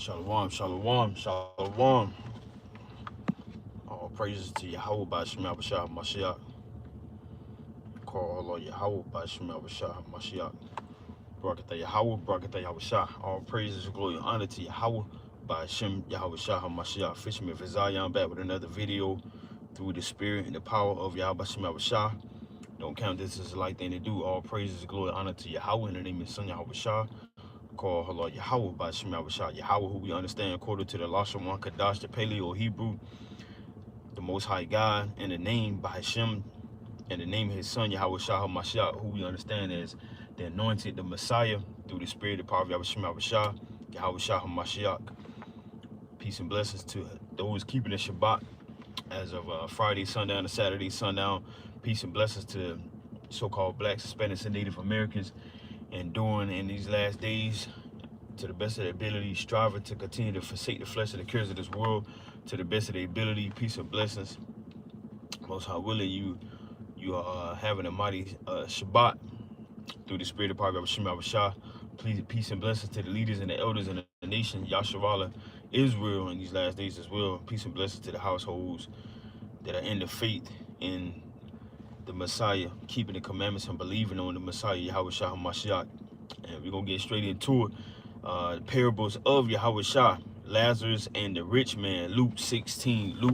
Shalom, shalom, shalom. All praises to Yahweh by Shema Bashah Mashiach. Call Allah Yahweh by Shema Bashah Mashiach. Barakatah Yahweh, Barakatah Yahweh. All praises, glory, and honor to Yahweh by Shem Yahweh Shah Mashiach. Fisherman for Zion, back with another video through the spirit and the power of Yahweh Shema Bashah. Don't count this as a light thing to do. All praises, glory, and honor to Yahweh in the name of Son Yahweh Shah. Call Allah Yahweh by Shema Bashah. Yahweh, who we understand according to the Lashon Kadash, the Paleo Hebrew, the Most High God, and the name by Hashem, and the name of His Son Yahweh Shah Mashiach, who we understand as the Anointed, the Messiah, through the Spirit, the power of Yahweh Shema Bashah, Yahweh Shah Mashiach. Peace and blessings to those keeping the Shabbat as of Friday sundown to Saturday sundown. Peace and blessings to so-called blacks, Hispanics, and Native Americans, and doing in these last days to the best of their ability, striving to continue to forsake the flesh and the cares of this world to the best of their ability. Peace and blessings. Most High willing, you are having a mighty Shabbat through the Spirit of power of Shema Bashah. Please, peace and blessings to the leaders and the elders in the nation, Yasharala, Israel, in these last days as well. Peace and blessings to the households that are in the faith in the Messiah, keeping the commandments and believing on the Messiah, Yahweh Shah Mashiach. And we're going to get straight into it. The parables of Yahweh Shah, Lazarus and the rich man, Luke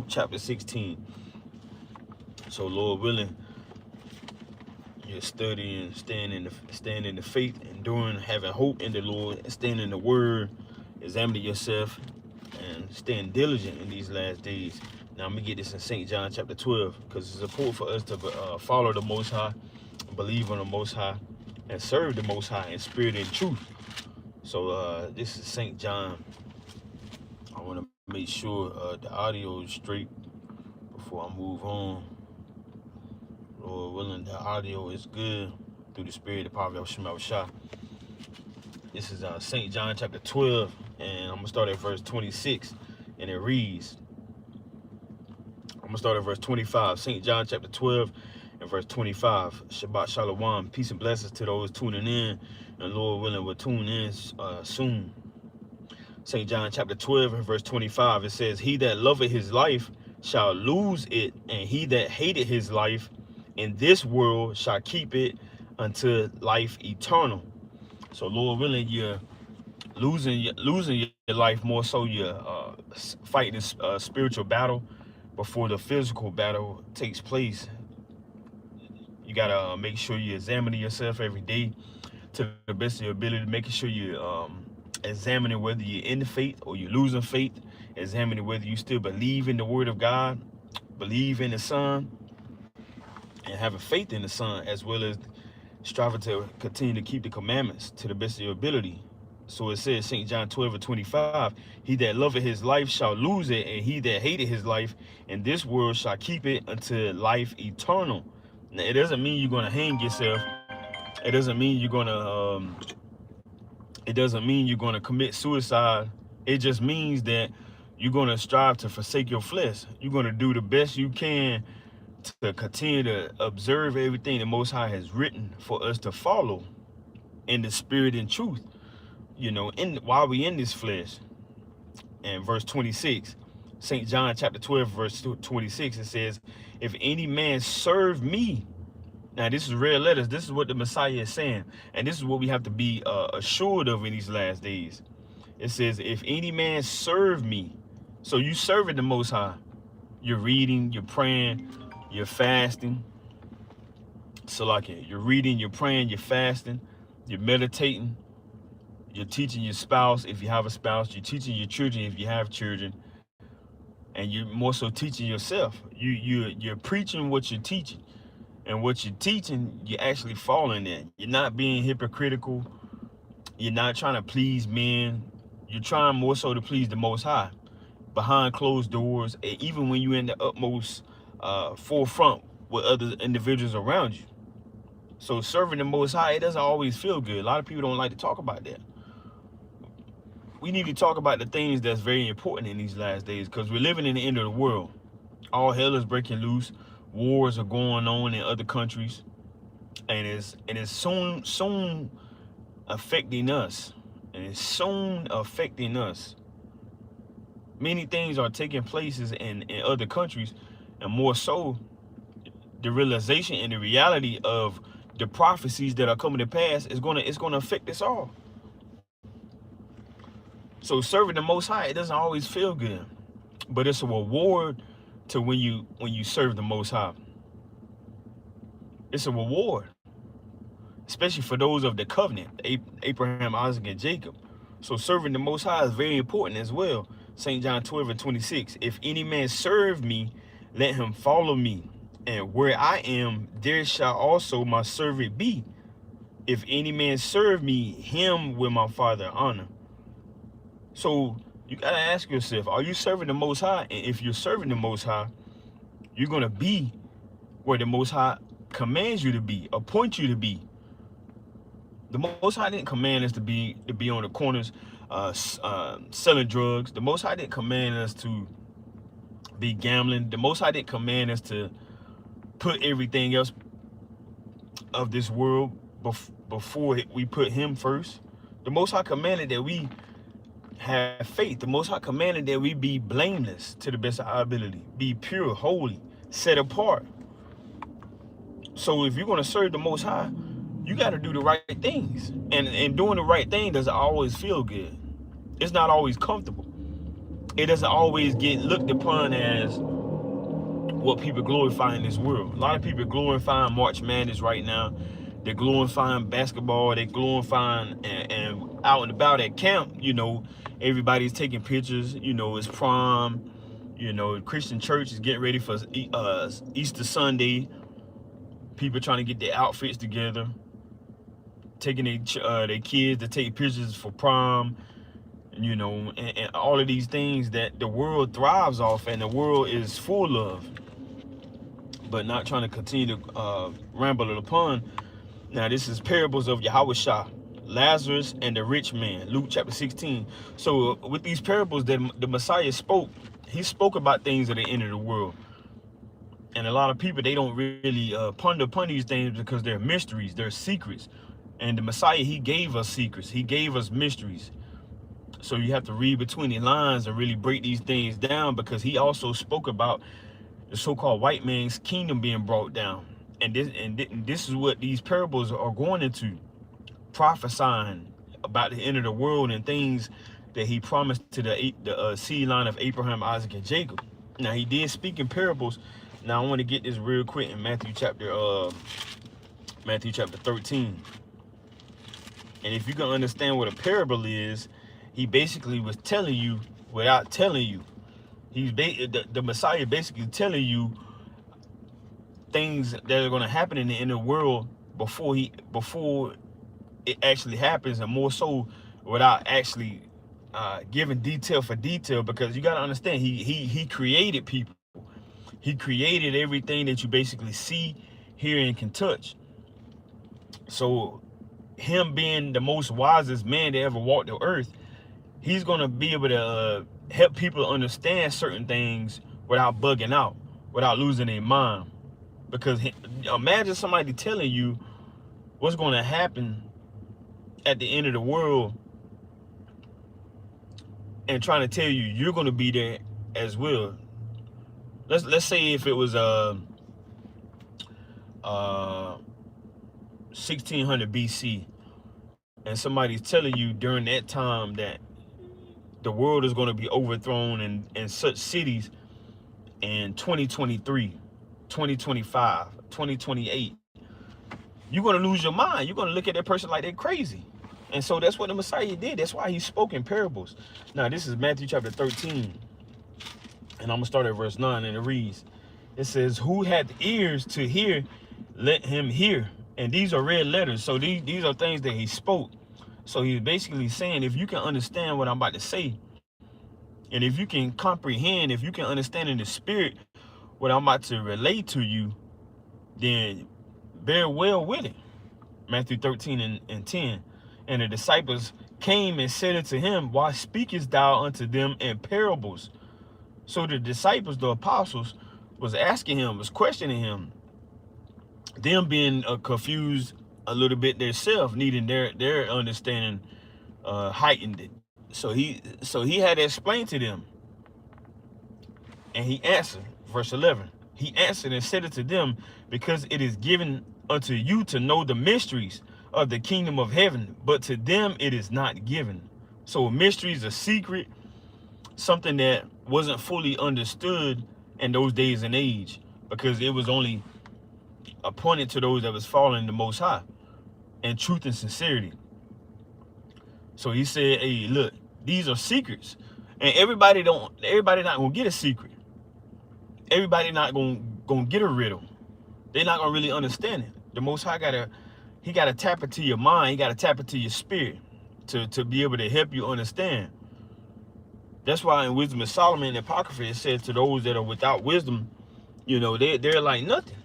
chapter 16. So Lord willing, you're studying, staying in the faith, enduring, having hope in the Lord, staying in the word, examining yourself, and staying diligent in these last days. Now I'm gonna get this in St. John chapter 12, because it's important for us to follow the Most High, believe on the Most High, and serve the Most High in spirit and truth. So this is St. John. I want to make sure the audio is straight before I move on. Lord willing, the audio is good through the spirit, the power of Shema Shah. This is St. John chapter 12, and I'm gonna start at verse 26, and it reads. I'm gonna start at verse 25. St. John chapter 12 and verse 25. Shabbat Shalom. Peace and blessings to those tuning in, and Lord willing, we'll tune in soon. St. John chapter 12 and verse 25. It says, "He that loveth his life shall lose it, and he that hated his life in this world shall keep it unto life eternal." So Lord willing, you're losing your life, more so you're fighting a spiritual battle before the physical battle takes place. You gotta make sure you're examining yourself every day to the best of your ability, making sure you're examining whether you're in the faith or you're losing faith, examining whether you still believe in the word of God, believe in the Son, and having faith in the Son, as well as striving to continue to keep the commandments to the best of your ability. So it says, St. John 12 and 25, "He that loveth his life shall lose it, and he that hated his life in this world shall keep it unto life eternal." Now, it doesn't mean you're going to hang yourself. It doesn't mean you're going to commit suicide. It just means that you're going to strive to forsake your flesh. You're going to do the best you can to continue to observe everything the Most High has written for us to follow in the spirit and truth, while we in this flesh. And verse 26, St. John chapter 12, verse 26, it says, "If any man serve me," now this is red letters, this is what the Messiah is saying, and this is what we have to be assured of in these last days. It says, "If any man serve me," so you serving the Most High. You're reading, you're praying, you're fasting. So like you're reading, you're praying, you're fasting, you're meditating, you're teaching your spouse if you have a spouse, you're teaching your children if you have children, and you're more so teaching yourself. You're preaching what you're teaching, and what you're teaching, you're actually following it. You're not being hypocritical. You're not trying to please men. You're trying more so to please the Most High behind closed doors, even when you're in the utmost forefront with other individuals around you. So serving the Most High, it doesn't always feel good. A lot of people don't like to talk about that. We need to talk about the things that's very important in these last days, because we're living in the end of the world. All hell is breaking loose. Wars are going on in other countries, and it's soon affecting us. And it's soon affecting us. Many things are taking places in other countries, and more so, the realization and the reality of the prophecies that are coming to pass is gonna affect us all. So serving the Most High, it doesn't always feel good, but it's a reward to when you serve the Most High. It's a reward, especially for those of the covenant, Abraham, Isaac, and Jacob. So serving the Most High is very important as well. St. John 12:26. If any man serve me, let him follow me. And where I am, there shall also my servant be. If any man serve me, him will my Father honor. So you gotta ask yourself, are you serving the Most High? And if you're serving the Most High, you're gonna be where the Most High commands you to be, appoint you to be. The Most High didn't command us to be on the corners selling drugs. The Most High didn't command us to be gambling. The Most High didn't command us to put everything else of this world before we put Him first. The Most High commanded that we have faith. The Most High commanded that we be blameless to the best of our ability, be pure, holy, set apart. So if you're going to serve the Most High, you got to do the right things. And doing the right thing doesn't always feel good. It's not always comfortable. It doesn't always get looked upon as what people glorify in this world. A lot of people glorifying March Madness right now. They're glorifying basketball. They're glorifying and out and about at camp, everybody's taking pictures. It's prom. Christian church is getting ready for Easter Sunday. People trying to get their outfits together, taking their kids to take pictures for prom, and all of these things that the world thrives off and the world is full of, but not trying to continue to ramble it upon. Now, this is parables of Yahawashi, Lazarus, and the rich man, Luke chapter 16. So with these parables that the Messiah spoke, he spoke about things at the end of the world. And a lot of people, they don't really ponder upon these things because they're mysteries, they're secrets. And the Messiah, he gave us secrets. He gave us mysteries. So you have to read between the lines and really break these things down, because he also spoke about the so-called white man's kingdom being brought down. And this is what these parables are going into, prophesying about the end of the world and things that he promised to the seed line of Abraham, Isaac, and Jacob. Now, he did speak in parables. Now, I want to get this real quick in Matthew chapter 13. And if you can understand what a parable is, he basically was telling you without telling you. The Messiah basically telling you things that are going to happen in the inner world before it actually happens, and more so without actually giving detail for detail, because you got to understand, he created people. He created everything that you basically see, hear, and can touch. So him being the most wisest man that ever walked the earth, he's going to be able to help people understand certain things without bugging out, without losing their mind. Because imagine somebody telling you what's going to happen at the end of the world and trying to tell you you're going to be there as well. Let's say if it was 1600 BC, and somebody's telling you during that time that the world is going to be overthrown in such cities in 2023, 2025, 2028, you're going to lose your mind. You're going to look at that person like they're crazy. And so that's what the Messiah did. That's why he spoke in parables. Now, this is Matthew chapter 13. And I'm going to start at verse 9, and it reads, it says, who hath ears to hear, let him hear. And these are red letters. So these are things that he spoke. So he's basically saying, if you can understand what I'm about to say, and if you can comprehend, if you can understand in the spirit what I'm about to relate to you, then bear well with it. Matthew 13 and 10. And the disciples came and said unto him, why speakest thou unto them in parables? So the disciples, the apostles, was asking him, was questioning him, them being confused a little bit themselves, needing their understanding heightened. So he had to explain to them And he answered, verse 11, he answered and said unto them, because it is given unto you to know the mysteries of the kingdom of heaven, but to them it is not given. So a mystery is a secret, something that wasn't fully understood in those days and age, because it was only appointed to those that was following the Most High in truth and sincerity. So he said, hey, look, these are secrets, and everybody not gonna get a secret. Everybody not gonna get a riddle. They're not gonna really understand it. The Most High gotta tap into your mind. He gotta tap into your spirit to be able to help you understand. That's why in Wisdom of Solomon and Apocrypha it says to those that are without wisdom, they're like nothing.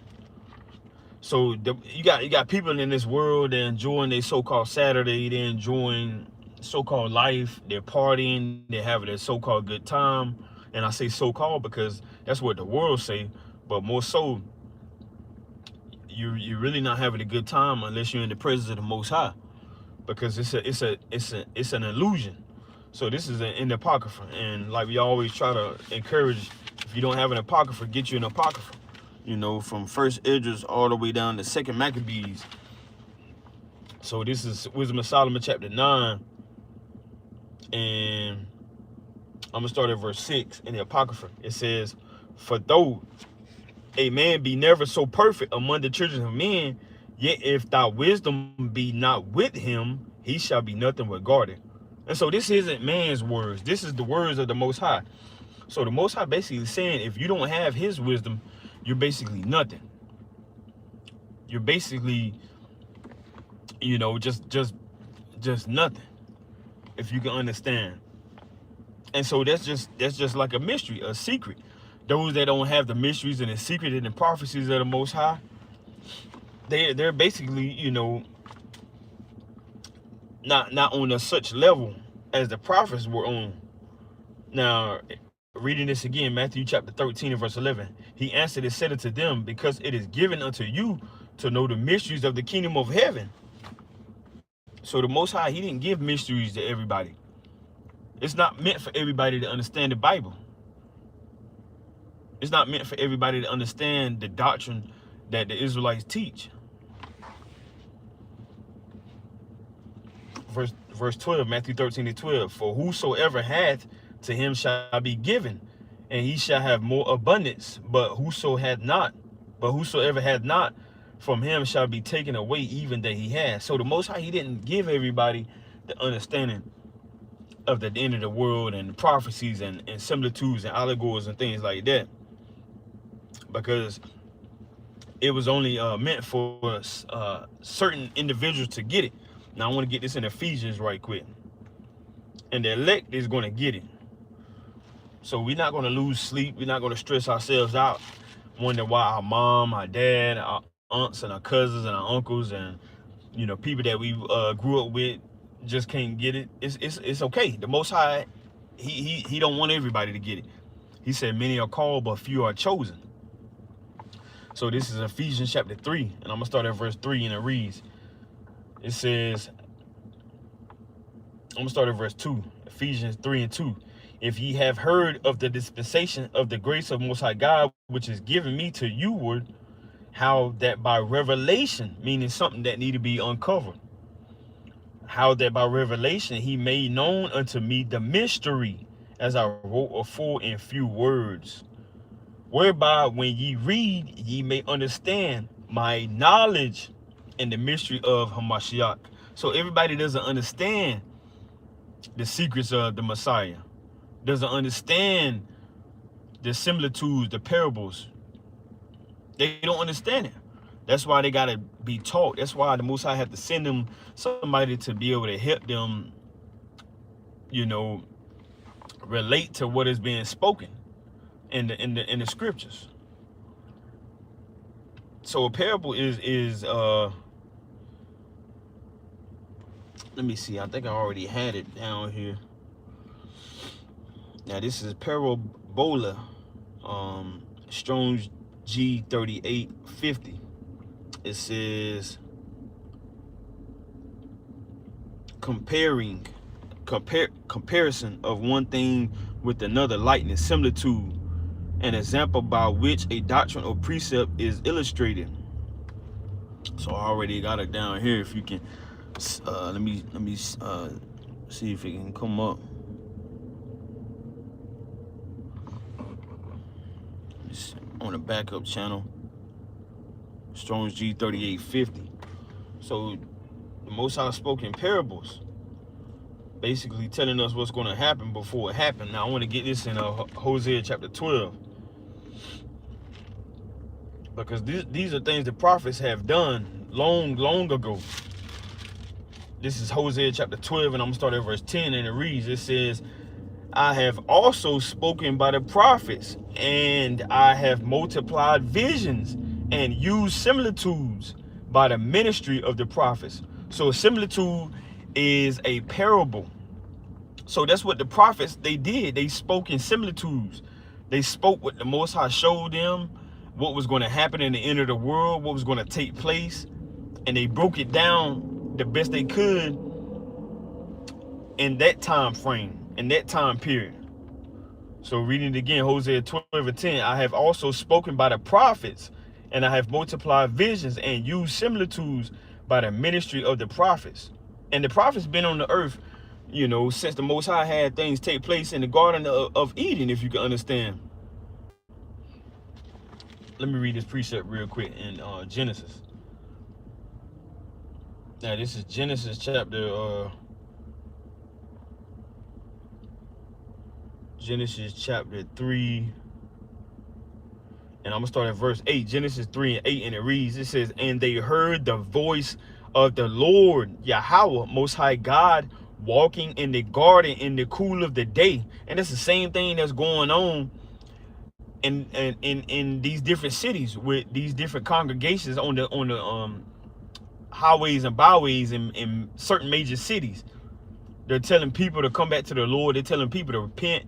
So you got people in this world that enjoying their so-called Saturday, they're enjoying so-called life, they're partying, they're having their so-called good time. And I say so-called because that's what the world say, but more so, you're really not having a good time unless you're in the presence of the Most High, because it's an illusion. So this is in the Apocrypha, and like we always try to encourage, if you don't have an Apocrypha, get you an Apocrypha. From First Esdras all the way down to Second Maccabees. So this is Wisdom of Solomon chapter 9, and I'm gonna start at verse 6 in the Apocrypha. It says, for though a man be never so perfect among the children of men, yet if thy wisdom be not with him, he shall be nothing regarded. And so this isn't man's words. This is the words of the Most High. So the Most High basically saying, if you don't have his wisdom, you're basically nothing. You're basically, just nothing, if you can understand. And so that's just like a mystery, a secret. Those that don't have the mysteries and the secret and the prophecies of the Most High, they're basically, not on a such level as the prophets were on. Now, reading this again, Matthew chapter 13 and verse 11, he answered and said unto them, because it is given unto you to know the mysteries of the kingdom of heaven. So the Most High, he didn't give mysteries to everybody. It's not meant for everybody to understand the Bible. It's not meant for everybody to understand the doctrine that the Israelites teach. Verse 12, Matthew 13 and 12, for whosoever hath, to him shall be given, and he shall have more abundance. But whosoever hath not, from him shall be taken away even that he has. So the Most High, he didn't give everybody the understanding of the end of the world and the prophecies and similitudes and allegories and things like that, because it was only meant for certain individuals to get it. Now I want to get this in Ephesians right quick, and the elect is going to get it. So we're not going to lose sleep. We're not going to stress ourselves out, wonder why our mom, our dad, our aunts, and our cousins, and our uncles, and people that we grew up with just can't get it. It's okay. The Most High, he don't want everybody to get it. He said, many are called, but few are chosen. So this is Ephesians chapter 3, and I'm gonna start at verse 3, and it reads. It says, I'm gonna start at verse 2. Ephesians 3 and 2. If ye have heard of the dispensation of the grace of Most High God, which is given me to youward, how that by revelation, meaning something that need to be uncovered, how that by revelation he made known unto me the mystery, as I wrote afore in few words, whereby when ye read, ye may understand my knowledge in the mystery of Hamashiach. So everybody doesn't understand the secrets of the Messiah, doesn't understand the similitudes, the parables. They don't understand it. That's why they gotta be taught. That's why the Most High had to send them somebody to be able to help them, relate to what is being spoken in the scriptures. So a parable is let me see, I think I already had it down here. Now this is parabola, Strong's G3850. It says comparison of one thing with another likeness, similitude, an example by which a doctrine or precept is illustrated. So I already got it down here. If you can, let me see if it can come up. It's on the backup channel, Strong's G3850. So the Most High spoke in parables, basically telling us what's going to happen before it happened. Now I want to get this in Hosea chapter 12, because these are things the prophets have done long ago. This is Hosea chapter 12, and I'm going to start at verse 10, and it reads, it says, I have also spoken by the prophets, and I have multiplied visions and used similitudes by the ministry of the prophets. So a similitude is a parable. So that's what the prophets, they did. They spoke in similitudes. They spoke what the Most High showed them, what was going to happen in the end of the world, what was going to take place. And they broke it down the best they could in that time frame, in that time period. So reading it again, Hosea 12:10, I have also spoken by the prophets, and I have multiplied visions and used similitudes by the ministry of the prophets. And the prophets been on the earth, you know, since the Most High had things take place in the Garden of Eden, if you can understand. Let me read this precept real quick in Genesis. Now this is Genesis chapter 3, and I'm gonna start at verse 8. Genesis 3:8, and it reads, it says, and they heard the voice of the Lord Yahweh, Most High God, walking in the garden in the cool of the day. And it's the same thing that's going on in these different cities with these different congregations on the highways and byways in certain major cities. They're telling people to come back to the Lord. They're telling people to repent.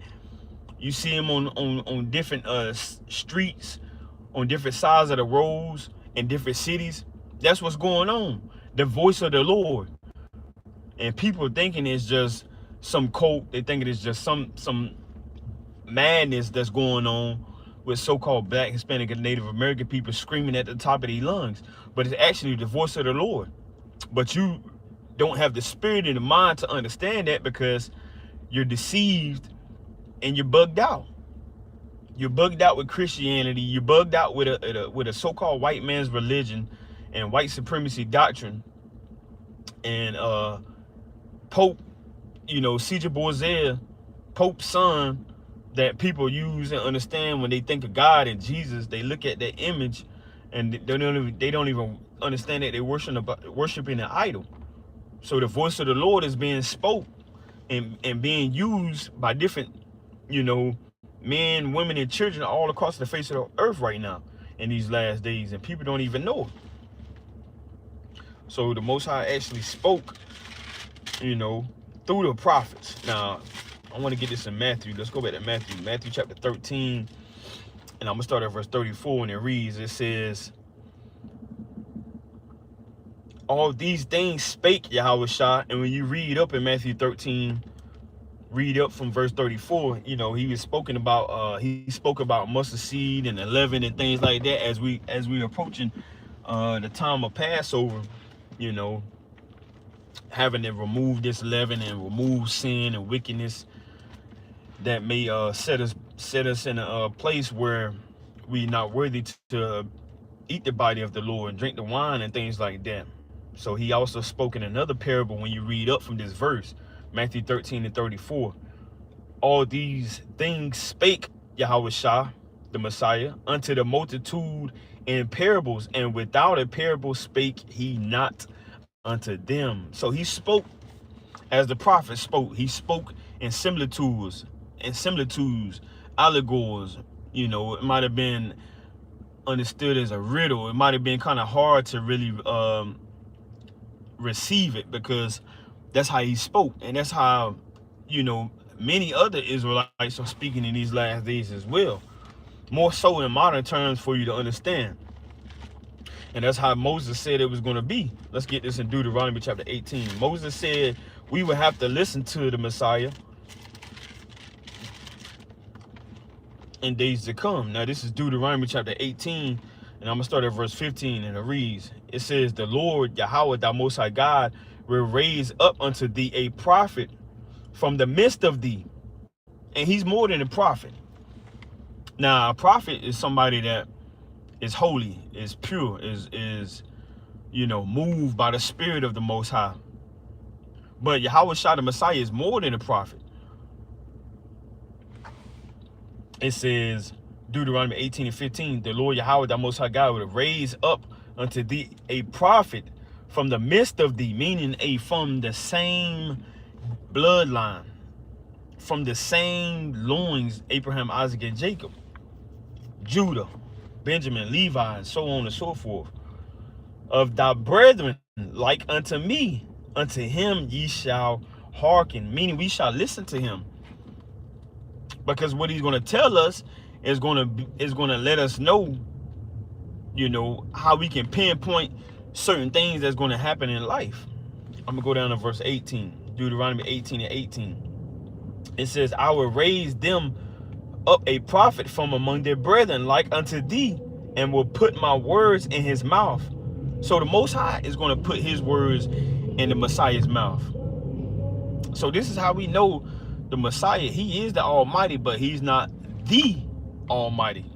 You see them on different streets, on different sides of the roads in different cities. That's what's going on. The voice of the Lord. And people thinking it's just some cult. They think it is just some madness that's going on with so-called Black, Hispanic, and Native American people screaming at the top of their lungs. But it's actually the voice of the Lord. But you don't have the spirit and the mind to understand that, because you're deceived and you're bugged out. You're bugged out with Christianity. You're bugged out with a so-called white man's religion and white supremacy doctrine. And Pope, you know, Caesar Borgia, Pope's son, that people use and understand when they think of God and Jesus. They look at that image and they don't even understand that they're worshiping an idol. So the voice of the Lord is being spoke and being used by different, you know, men, women, and children all across the face of the earth right now in these last days, and people don't even know it. So the Most High actually spoke, you know, through the prophets. Now, I want to get this in Matthew. Let's go back to Matthew chapter 13, and I'm gonna start at verse 34, and it reads, it says, all these things spake Yahawashi. And when you read up in Matthew 13, read up from verse 34, you know, he spoke about mustard seed and leaven and things like that as we approaching the time of Passover, you know, having to remove this leaven and remove sin and wickedness that may set us in a place where we're not worthy to eat the body of the Lord and drink the wine and things like that. So he also spoke in another parable when you read up from this verse, Matthew 13 and 34. All these things spake Yahawashi, the Messiah, unto the multitude in parables, and without a parable spake he not unto them. So he spoke as the prophet spoke. He spoke in similitudes, allegories. You know, it might have been understood as a riddle. It might have been kind of hard to really receive it, because that's how he spoke, and that's how, you know, many other Israelites are speaking in these last days as well, more so in modern terms for you to understand. And that's how Moses said it was going to be. Let's get this in Deuteronomy chapter 18. Moses said we would have to listen to the Messiah. in days to come. Now this is Deuteronomy chapter 18, and I'm gonna start at verse 15, and it reads, it says, the Lord Yahweh, thy most high God, will raise up unto thee a prophet from the midst of thee. And he's more than a prophet. Now a prophet is somebody that is holy, is pure, is moved by the spirit of the Most High. But Yahawashi the Messiah is more than a prophet. It says, Deuteronomy 18 and 15, the Lord Yahweh, thy Most High God, will raise up unto thee a prophet from the midst of thee, meaning from the same bloodline, from the same loins, Abraham, Isaac, and Jacob, Judah, Benjamin, Levi, and so on and so forth. Of thy brethren, like unto me, unto him ye shall hearken, meaning we shall listen to him. Because what he's going to tell us is going to let us know, how we can pinpoint certain things that's going to happen in life. I'm going to go down to verse 18, Deuteronomy 18 and 18. It says, I will raise them up a prophet from among their brethren like unto thee, and will put my words in his mouth. So the Most High is going to put his words in the Messiah's mouth. So this is how we know the Messiah, he is the Almighty, but he's not the Almighty.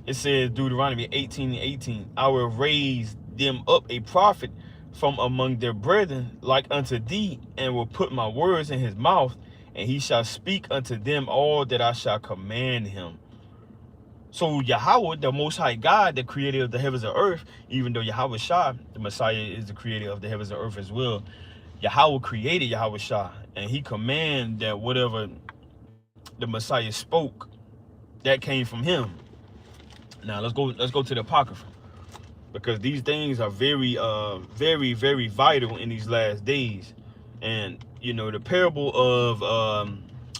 It says, Deuteronomy 18 and 18, I will raise them up a prophet from among their brethren like unto thee, and will put my words in his mouth, and he shall speak unto them all that I shall command him. So Yahweh, the Most High God, the creator of the heavens and earth, even though Yahawashi, the Messiah, is the creator of the heavens and earth as well, Yahweh created Yahawashi, and he commanded that whatever the Messiah spoke, that came from him. Now let's go to the Apocrypha, because these things are very, very, very vital in these last days. And the parable of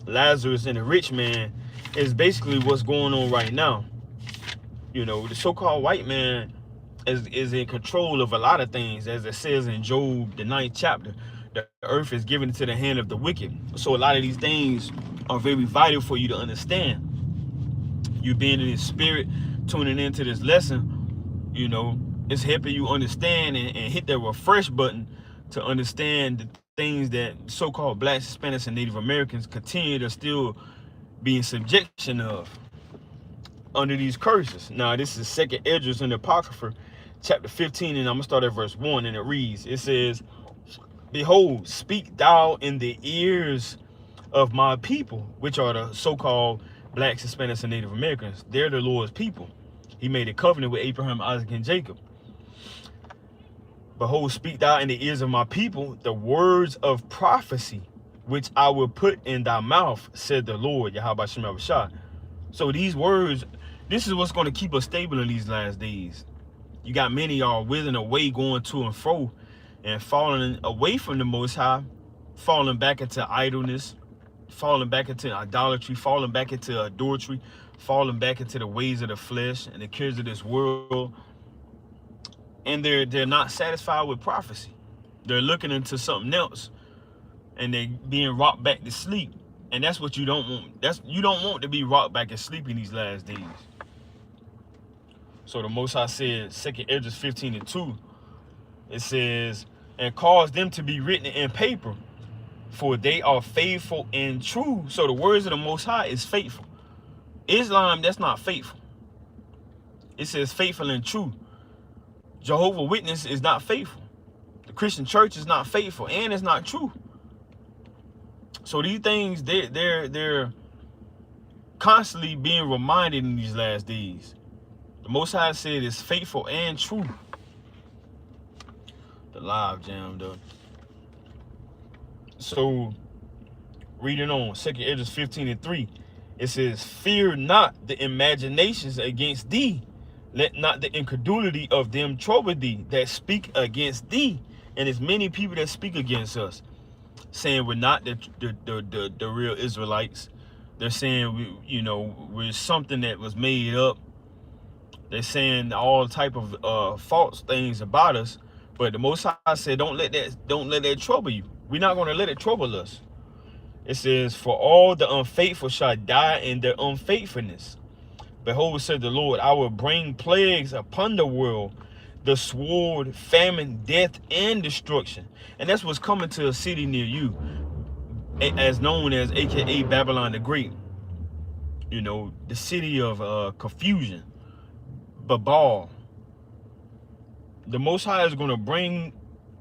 Lazarus and the rich man is basically what's going on right now. The so-called white man is in control of a lot of things, as it says in Job, the 9th chapter. The earth is given into the hand of the wicked. So a lot of these things are very vital for you to understand. You being in the spirit, tuning into this lesson, it's helping you understand and hit that refresh button to understand the things that so-called blacks, Hispanics, and Native Americans continue to still be in subjection of under these curses. Now this is 2nd Esdras in the Apocrypha, chapter 15, and I'm gonna start at verse 1, and it reads, it says, behold, speak thou in the ears of my people, which are the so-called blacks, Hispanics, and Native Americans. They're the Lord's people. He made a covenant with Abraham, Isaac, and Jacob. Behold, speak thou in the ears of my people the words of prophecy, which I will put in thy mouth, said the Lord, Yahawashi. So these words, this is what's going to keep us stable in these last days. You got many y'all withering away, going to and fro, and falling away from the Most High, falling back into idleness, falling back into idolatry, falling back into adultery, falling back into the ways of the flesh and the cares of this world. And they're not satisfied with prophecy. They're looking into something else, and they're being rocked back to sleep. And that's what you don't want. You don't want to be rocked back and sleep in these last days. So the Most High said, 2nd Esdras 15 and 2, it says, and cause them to be written in paper, for they are faithful and true. So the words of the Most High is faithful. Islam, that's not faithful. It says faithful and true. Jehovah's Witness is not faithful. The Christian church is not faithful, and it's not true. So these things, they're constantly being reminded in these last days. The Most High said it's faithful and true. The live jam, though. So reading on 2nd Esdras 15 and 3, it says, fear not the imaginations against thee. Let not the incredulity of them trouble thee that speak against thee. And there's many people that speak against us, saying we're not the real Israelites. They're saying we're something that was made up. They're saying all type of false things about us. But the Most High said, don't let that trouble you. We're not going to let it trouble us. It says, for all the unfaithful shall die in their unfaithfulness. Behold, said the Lord, I will bring plagues upon the world, the sword, famine, death, and destruction. And that's what's coming to a city near you, as known as AKA Babylon the Great. You know, the city of confusion, Babal. The Most High is going to bring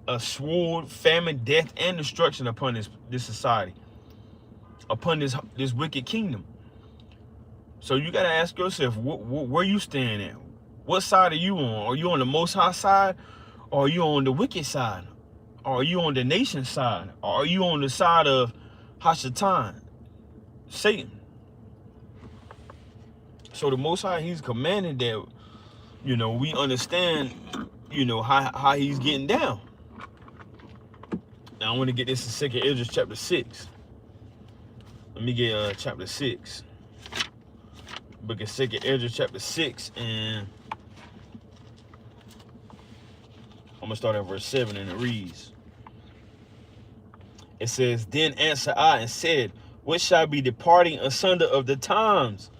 a sword, famine, death, and destruction upon this society, upon this wicked kingdom. So you got to ask yourself, where you stand at? What side are you on? Are you on the Most High side? Or are you on the wicked side? Or are you on the nation side? Or are you on the side of Hashatan, Satan? So the Most High, he's commanding that, you know, we understand, you know, how he's getting down. Now I want to get this in 2 Ezra chapter 6. Let me get chapter 6. Book of 2 Ezra chapter 6, and I'm going to start at verse 7, and it reads. It says, then answered I and said, what shall be the parting asunder of the times?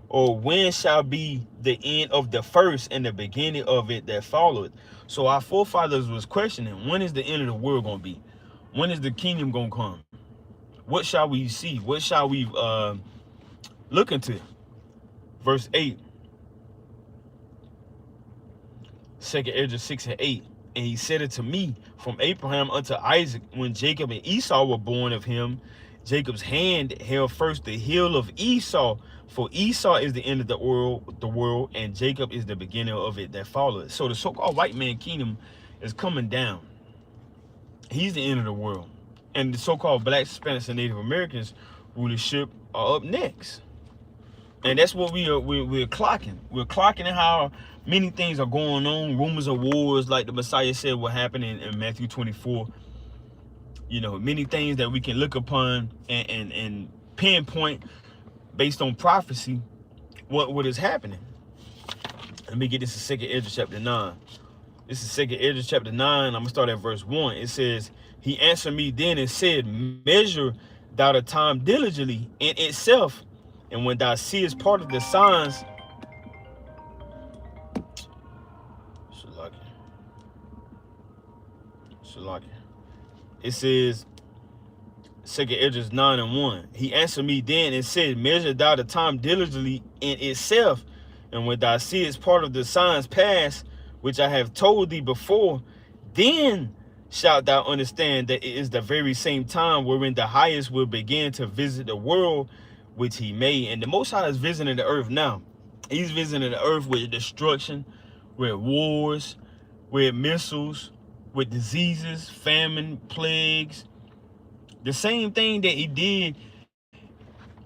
Or when shall be the end of the first and the beginning of it that followeth? So our forefathers was questioning, when is the end of the world going to be? When is the kingdom going to come? What shall we see? What shall we look into? Verse 8. 2 Ezra 6 and 8. And he said it to me, from Abraham unto Isaac, when Jacob and Esau were born of him, Jacob's hand held first the heel of Esau, for Esau is the end of the world, and Jacob is the beginning of it that followeth. So the so-called white man kingdom is coming down. He's the end of the world. And the so-called blacks, Hispanics, and Native Americans rulership are up next. And that's what we're clocking. We're clocking how many things are going on. Rumors of wars, like the Messiah said what happened in Matthew 24. You know, many things that we can look upon and pinpoint based on prophecy what is happening. Let me get this in 2 Ezra chapter 9. This is 2 Ezra chapter 9. I'm going to start at verse 1. It says, he answered me then and said, measure thou the time diligently in itself, and when thou seest part of the signs, it says, 2 Ezra 9 and 1. He answered me then and said, measure thou the time diligently in itself, and when thou seest part of the signs pass, which I have told thee before, then shalt thou understand that it is the very same time wherein the highest will begin to visit the world which he made. And the Most High is visiting the earth now. He's visiting the earth with destruction, with wars, with missiles, with diseases, famine, plagues. The same thing that he did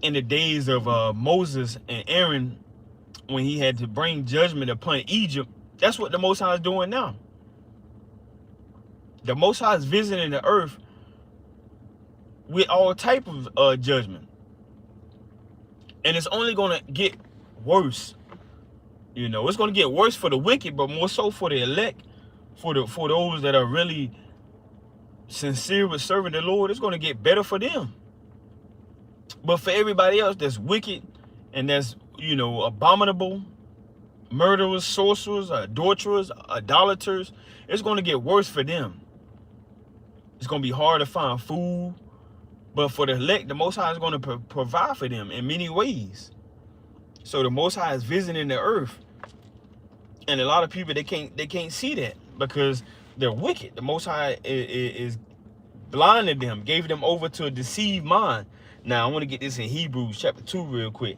in the days of Moses and Aaron, when he had to bring judgment upon Egypt. That's what the Most High is doing now. The Most High is visiting the earth with all type of judgment. And it's only going to get worse. You know, it's going to get worse for the wicked, but more so for the elect, for those that are really sincere with serving the Lord. It's going to get better for them. But for everybody else that's wicked and that's, you know, abominable, murderers, sorcerers, adulterers, idolaters, it's going to get worse for them. It's going to be hard to find food. But for the elect, the Most High is going to provide for them in many ways. So the Most High is visiting the earth. And a lot of people, they can't see that because they're wicked. The Most High is blinded them, gave them over to a deceived mind. Now, I want to get this in Hebrews chapter 2 real quick.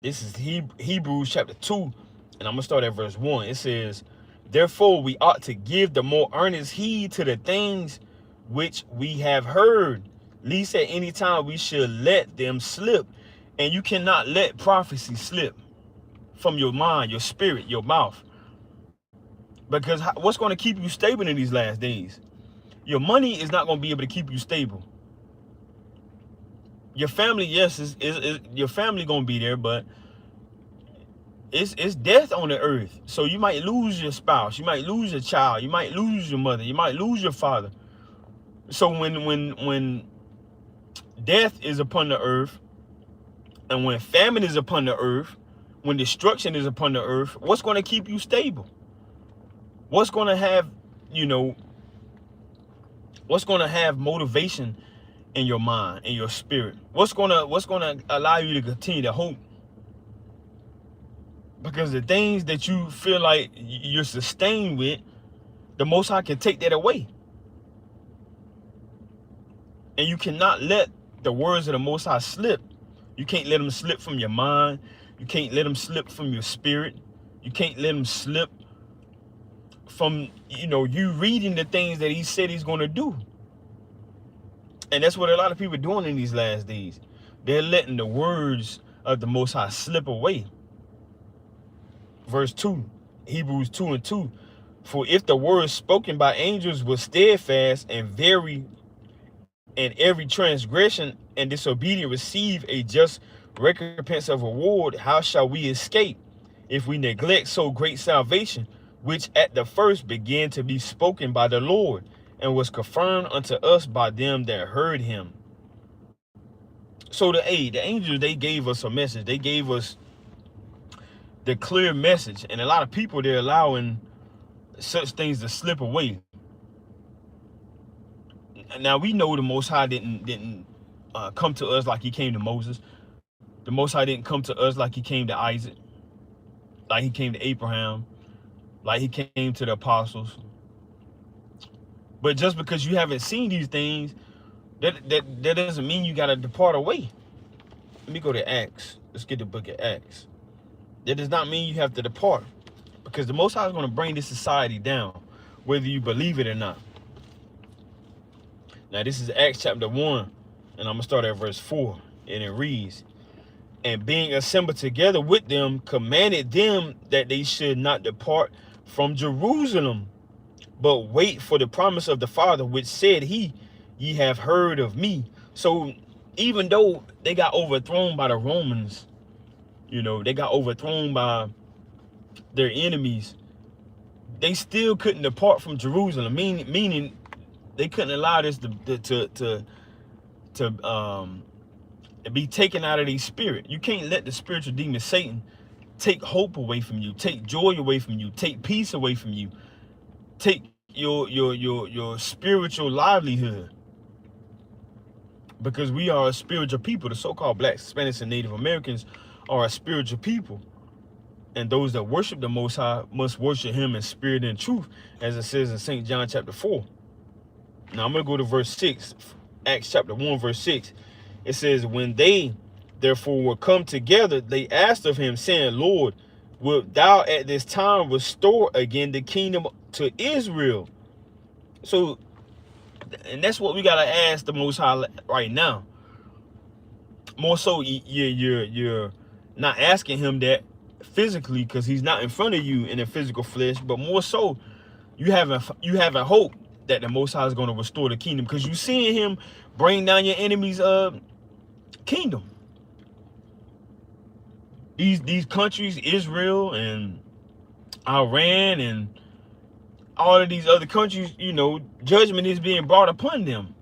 This is Hebrews chapter 2, and I'm going to start at verse 1. It says, therefore, we ought to give the more earnest heed to the things which we have heard, lest at any time we should let them slip. And you cannot let prophecy slip from your mind, your spirit, your mouth. Because what's going to keep you stable in these last days? Your money is not going to be able to keep you stable. Your family, yes, is your family going to be there, but it's death on the earth. So you might lose your spouse, you might lose your child, you might lose your mother, you might lose your father. So when death is upon the earth, and when famine is upon the earth, when destruction is upon the earth, what's going to keep you stable? What's going to have, you know, what's going to have motivation in your mind, in your spirit? What's going to allow you to continue to hope? Because the things that you feel like you're sustained with, the Most High can take that away. And you cannot let the words of the Most High slip. You can't let them slip from your mind. You can't let them slip from your spirit. You can't let them slip from, you reading the things that he said he's going to do. And that's what a lot of people are doing in these last days. They're letting the words of the Most High slip away. Verse 2, Hebrews 2:2. For if the words spoken by angels was steadfast, and every transgression and disobedience receive a just recompense of reward, how shall we escape if we neglect so great salvation, which at the first began to be spoken by the Lord, and was confirmed unto us by them that heard him? So the angels, they gave us a message. They gave us the clear message, and a lot of people, they're allowing such things to slip away. Now we know the Most High didn't come to us like he came to Moses. The Most High didn't come to us like he came to Isaac, like he came to Abraham, like he came to the apostles. But just because you haven't seen these things, that doesn't mean you got to depart away. Let me go to Acts. Let's get the book of Acts. That does not mean you have to depart, because the Most High is going to bring this society down, whether you believe it or not. Now this is Acts chapter 1, and I'm going to start at verse 4, and it reads, and being assembled together with them, commanded them that they should not depart from Jerusalem, but wait for the promise of the Father, which said he, ye have heard of me. So even though they got overthrown by the Romans, they got overthrown by their enemies, they still couldn't depart from Jerusalem, meaning they couldn't allow this to be taken out of their spirit. You can't let the spiritual demon Satan take hope away from you, take joy away from you, take peace away from you, take your spiritual livelihood. Because we are a spiritual people. The so-called blacks, Hispanics, and Native Americans are a spiritual people. And those that worship the Most High must worship him in spirit and truth, as it says in St. John chapter 4. Now I'm going to go to verse 6, Acts chapter 1, verse 6. It says, when they therefore were come together, they asked of him, saying, Lord, wilt thou at this time restore again the kingdom to Israel? So, and that's what we got to ask the Most High right now. More so, you're not asking him that physically, because he's not in front of you in the physical flesh, but more so, you have a hope that the Most High is going to restore the kingdom, because you seeing him bring down your enemy's kingdom. These countries, Israel and Iran and all of these other countries, judgment is being brought upon them.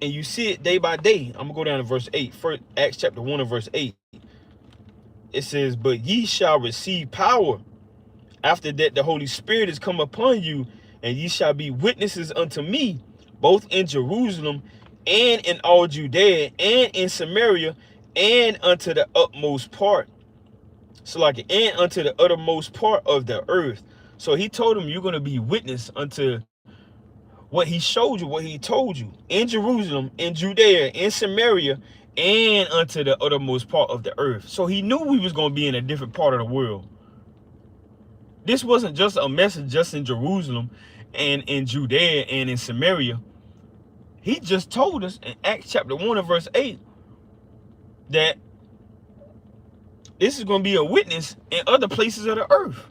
And you see it day by day. I'm going to go down to verse 8. First, Acts chapter 1 and verse 8. It says, but ye shall receive power after that the Holy Spirit is come upon you, and ye shall be witnesses unto me, both in Jerusalem and in all Judea and in Samaria and unto the utmost part. So and unto the uttermost part of the earth. So he told him, you're going to be witness unto what he showed you, what he told you, in Jerusalem, in Judea, in Samaria, and unto the uttermost part of the earth. So he knew we was going to be in a different part of the world. This wasn't just a message just in Jerusalem and in Judea and in Samaria. He just told us in Acts chapter 1 and verse 8 that this is going to be a witness in other places of the earth.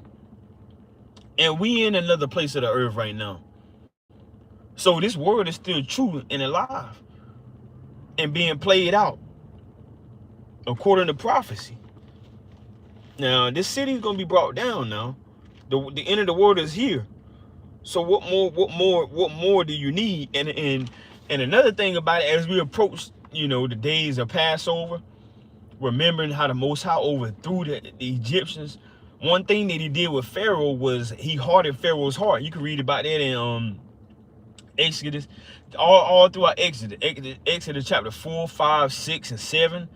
And we in another place of the earth right now. So this word is still true and alive and being played out according to prophecy. Now, this city is going to be brought down now. The end of the world is here. So what more do you need? And another thing about it, as we approach, the days of Passover, remembering how the Most High overthrew the Egyptians. One thing that he did with Pharaoh was he hardened Pharaoh's heart. You can read about that in Exodus, all throughout Exodus chapter 4, 5, 6, and 7,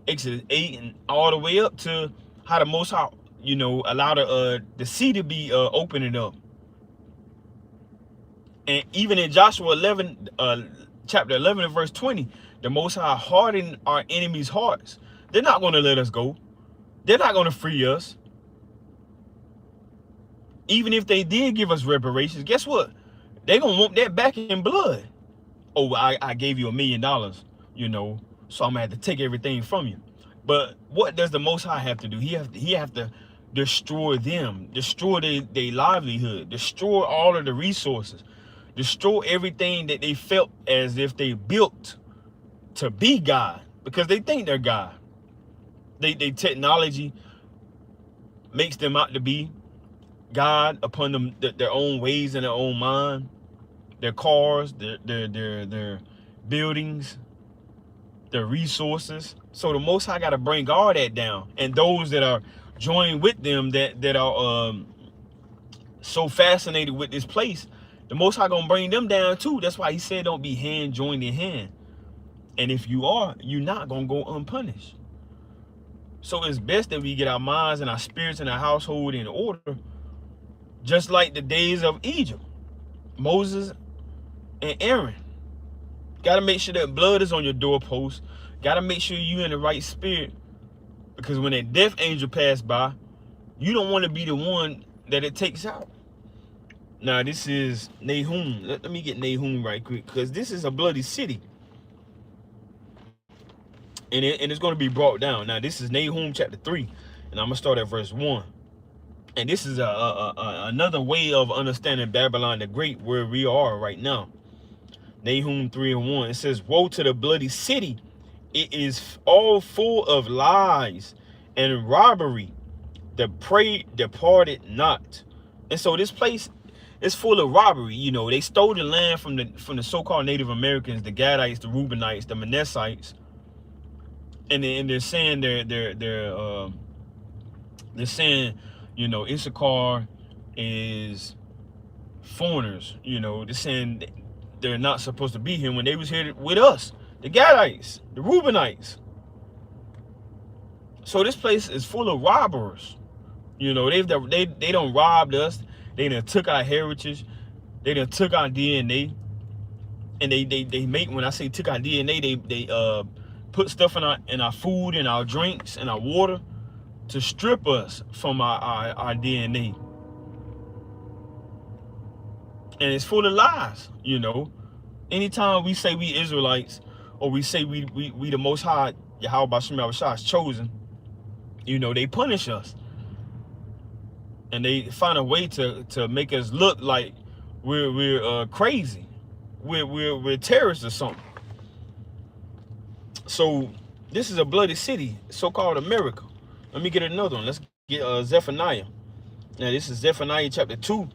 Exodus 8, and all the way up to how the Most High, allowed the sea to be opening up. And even in Joshua 11, chapter 11 and verse 20, the Most High hardened our enemies' hearts. They're not going to let us go. They're not going to free us. Even if they did give us reparations, guess what? They're going to want that back in blood. Oh, I gave you $1 million, so I'm going to have to take everything from you. But what does the Most High have to do? He have to destroy them, destroy their livelihood, destroy all of the resources, destroy everything that they felt as if they built to be God, because they think they're God. They technology makes them out to be God upon them, their own ways and their own mind, their cars, their buildings, their resources. So the Most High got to bring all that down, and those that are joining with them that are so fascinated with this place, the Most High gonna bring them down too. That's why he said don't be hand joined in hand. And if you are, you're not gonna go unpunished. So it's best that we get our minds and our spirits and our household in order, just like the days of Egypt. Moses and Aaron. Gotta make sure that blood is on your doorpost. Gotta make sure you in the right spirit, because when that death angel passed by, you don't want to be the one that it takes out. Now this is Nahum. Let me get Nahum right quick, because this is a bloody city. And it's going to be brought down. Now this is Nahum chapter 3, and I'm going to start at verse 1. And this is another way of understanding Babylon the Great, where we are right now. Nahum 3 and 1. It says, woe to the bloody city. It is all full of lies and robbery. The prey departed not. And so this place is full of robbery. They stole the land from the so-called Native Americans, the Gadites, the Reubenites, the Manassites. And they're saying they're saying, Issachar is foreigners. They're saying they're not supposed to be here when they was here with us, the Gadites, the Reubenites. So this place is full of robbers. They done robbed us. They done took our heritage. They done took our DNA. And they make, when I say took our DNA, they put stuff in our food and our drinks and our water to strip us from our DNA. And it's full of lies. Anytime we say we Israelites, or we say we the Most High, Yahawashi is chosen, they punish us. And they find a way to make us look like we're crazy. We're terrorists or something. So this is a bloody city, so-called America. Let me get another one. Let's get Zephaniah. Now this is Zephaniah chapter 2, and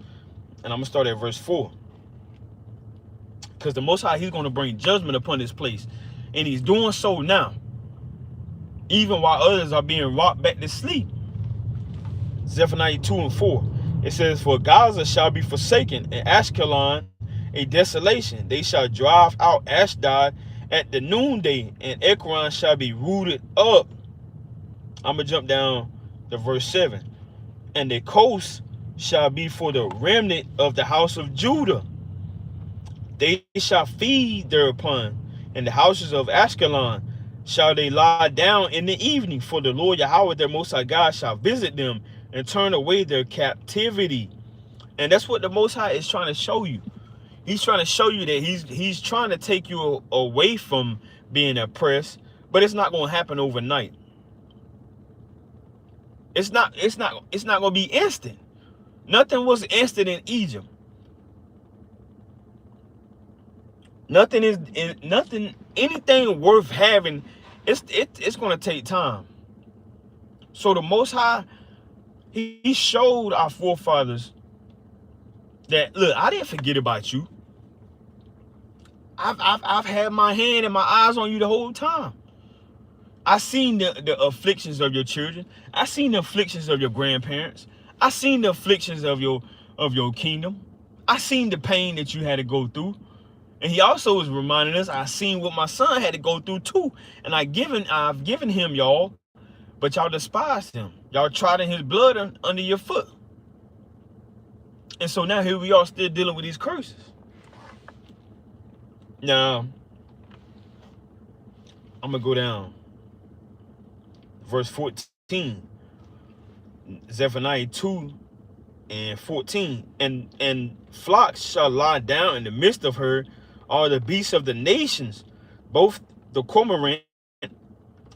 I'm gonna start at verse 4. Because the Most High, he's gonna bring judgment upon this place, and he's doing so now, even while others are being rocked back to sleep. Zephaniah 2 and 4. It says, for Gaza shall be forsaken, and Ashkelon a desolation. They shall drive out Ashdod at the noonday, and Ekron shall be rooted up. I'm going to jump down to verse 7. And the coast shall be for the remnant of the house of Judah. They shall feed thereupon. In the houses of Ashkelon shall they lie down in the evening, for the Lord Yahweh their Most High God shall visit them and turn away their captivity. And that's what the Most High is trying to show you. He's trying to show you that he's trying to take you away from being oppressed, but it's not going to happen overnight. It's not going to be instant. Nothing was instant in Egypt. Anything worth having, it's going to take time. So the Most High, he showed our forefathers that, look, I didn't forget about you. I've had my hand and my eyes on you the whole time. I seen the afflictions of your children. I seen the afflictions of your grandparents. I seen the afflictions of your kingdom. I seen the pain that you had to go through. And he also was reminding us, I seen what my son had to go through too. And I've given him y'all, but y'all despised him. Y'all trodden his blood under your foot. And so now here we are still dealing with these curses. Now, I'm going to go down. Verse 14. Zephaniah 2 and 14. And flocks shall lie down in the midst of her, all the beasts of the nations, both the cormorant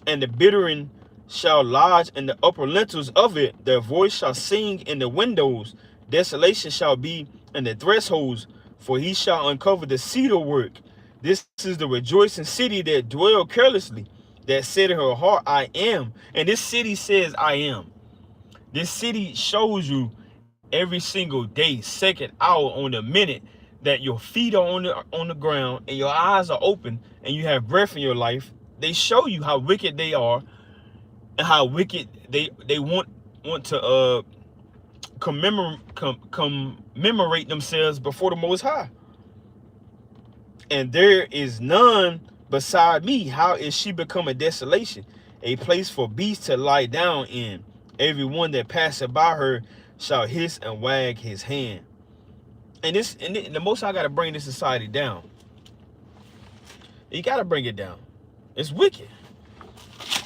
and the bittern shall lodge in the upper lintels of it. Their voice shall sing in the windows. Desolation shall be in the thresholds, for he shall uncover the cedar work. This is the rejoicing city that dwell carelessly, that said in her heart, I am. And this city says, I am. This city shows you every single day, second, hour, on the minute that your feet are on the ground and your eyes are open and you have breath in your life. They show you how wicked they are and how wicked they want to commemorate themselves before the Most High. And there is none beside me. How is she become a desolation, a place for beasts to lie down in? Everyone that passeth by her shall hiss and wag his hand. And the Most High got to bring this society down. He got to bring it down. It's wicked.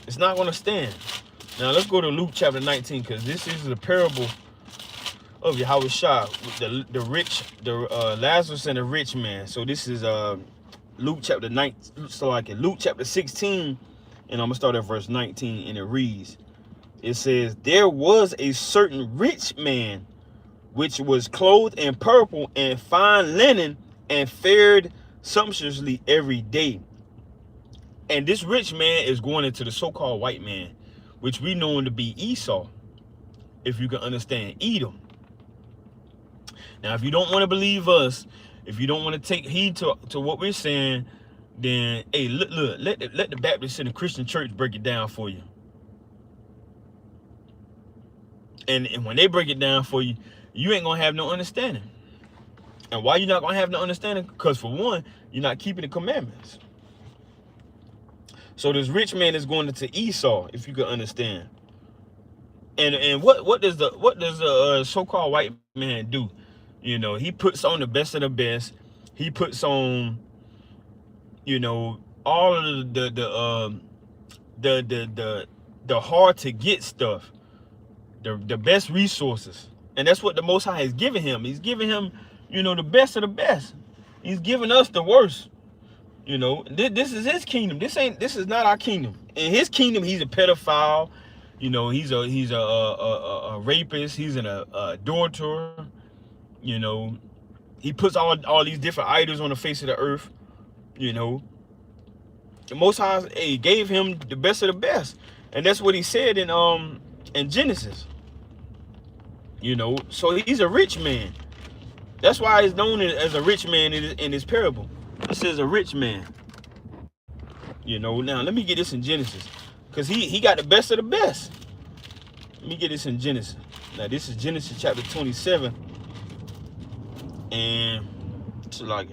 It's not going to stand. Now let's go to Luke chapter 19, because this is the parable of Yahawashi, the Lazarus and the rich man. So this is Luke chapter 19, so like Luke chapter 16, and I'm gonna start at verse 19, and it reads, it says, there was a certain rich man which was clothed in purple and fine linen, and fared sumptuously every day. And this rich man is going into the so-called white man, which we know him to be Esau, if you can understand Edom. Now, if you don't want to believe us, if you don't want to take heed to what we're saying, then, hey, look, let the Baptist and the Christian church break it down for you. And when they break it down for you, you ain't going to have no understanding. And why you not going to have no understanding? Because, for one, you're not keeping the commandments. So this rich man is going into Esau, if you can understand. And what does the so-called white man do? You know, he puts on the best of the best. He puts on, you know, all of the hard to get stuff, the best resources, and that's what the Most High has given him. He's giving him, you know, the best of the best. He's giving us the worst. You know, this is his kingdom. This is not our kingdom. In his kingdom, he's a pedophile. You know, he's a rapist. He's an adulterer. You know, he puts all these different idols on the face of the earth. You know, the Most High gave him the best of the best, and that's what he said in Genesis. You know, so he's a rich man. That's why he's known as a rich man in this parable. This is a rich man. You know, now let me get this in Genesis, because he got the best of the best. Let me get this in Genesis. Now this is Genesis chapter 27, and it's like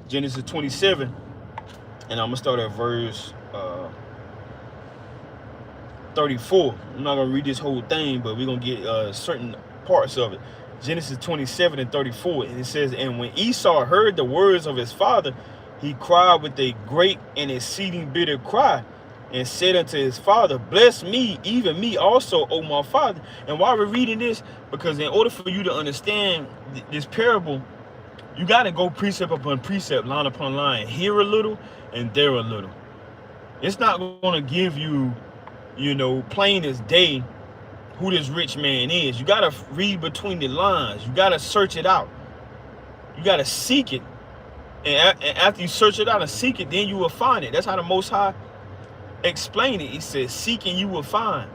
Genesis 27, and I'm gonna start at verse 34. I'm not gonna read this whole thing, but we're gonna get certain parts of it. Genesis 27 and 34, and it says, and when Esau heard the words of his father, he cried with a great and exceeding bitter cry, and said unto his father, bless me, even me also, O my father. And why we're reading this, because in order for you to understand this parable, you got to go precept upon precept, line upon line, here a little and there a little. It's not going to give you, you know, plain as day who this rich man is. You got to read between the lines. You got to search it out. You got to seek it. And after you search it out and seek it, then you will find it. That's how the Most High explained it. He says, seek and you will find.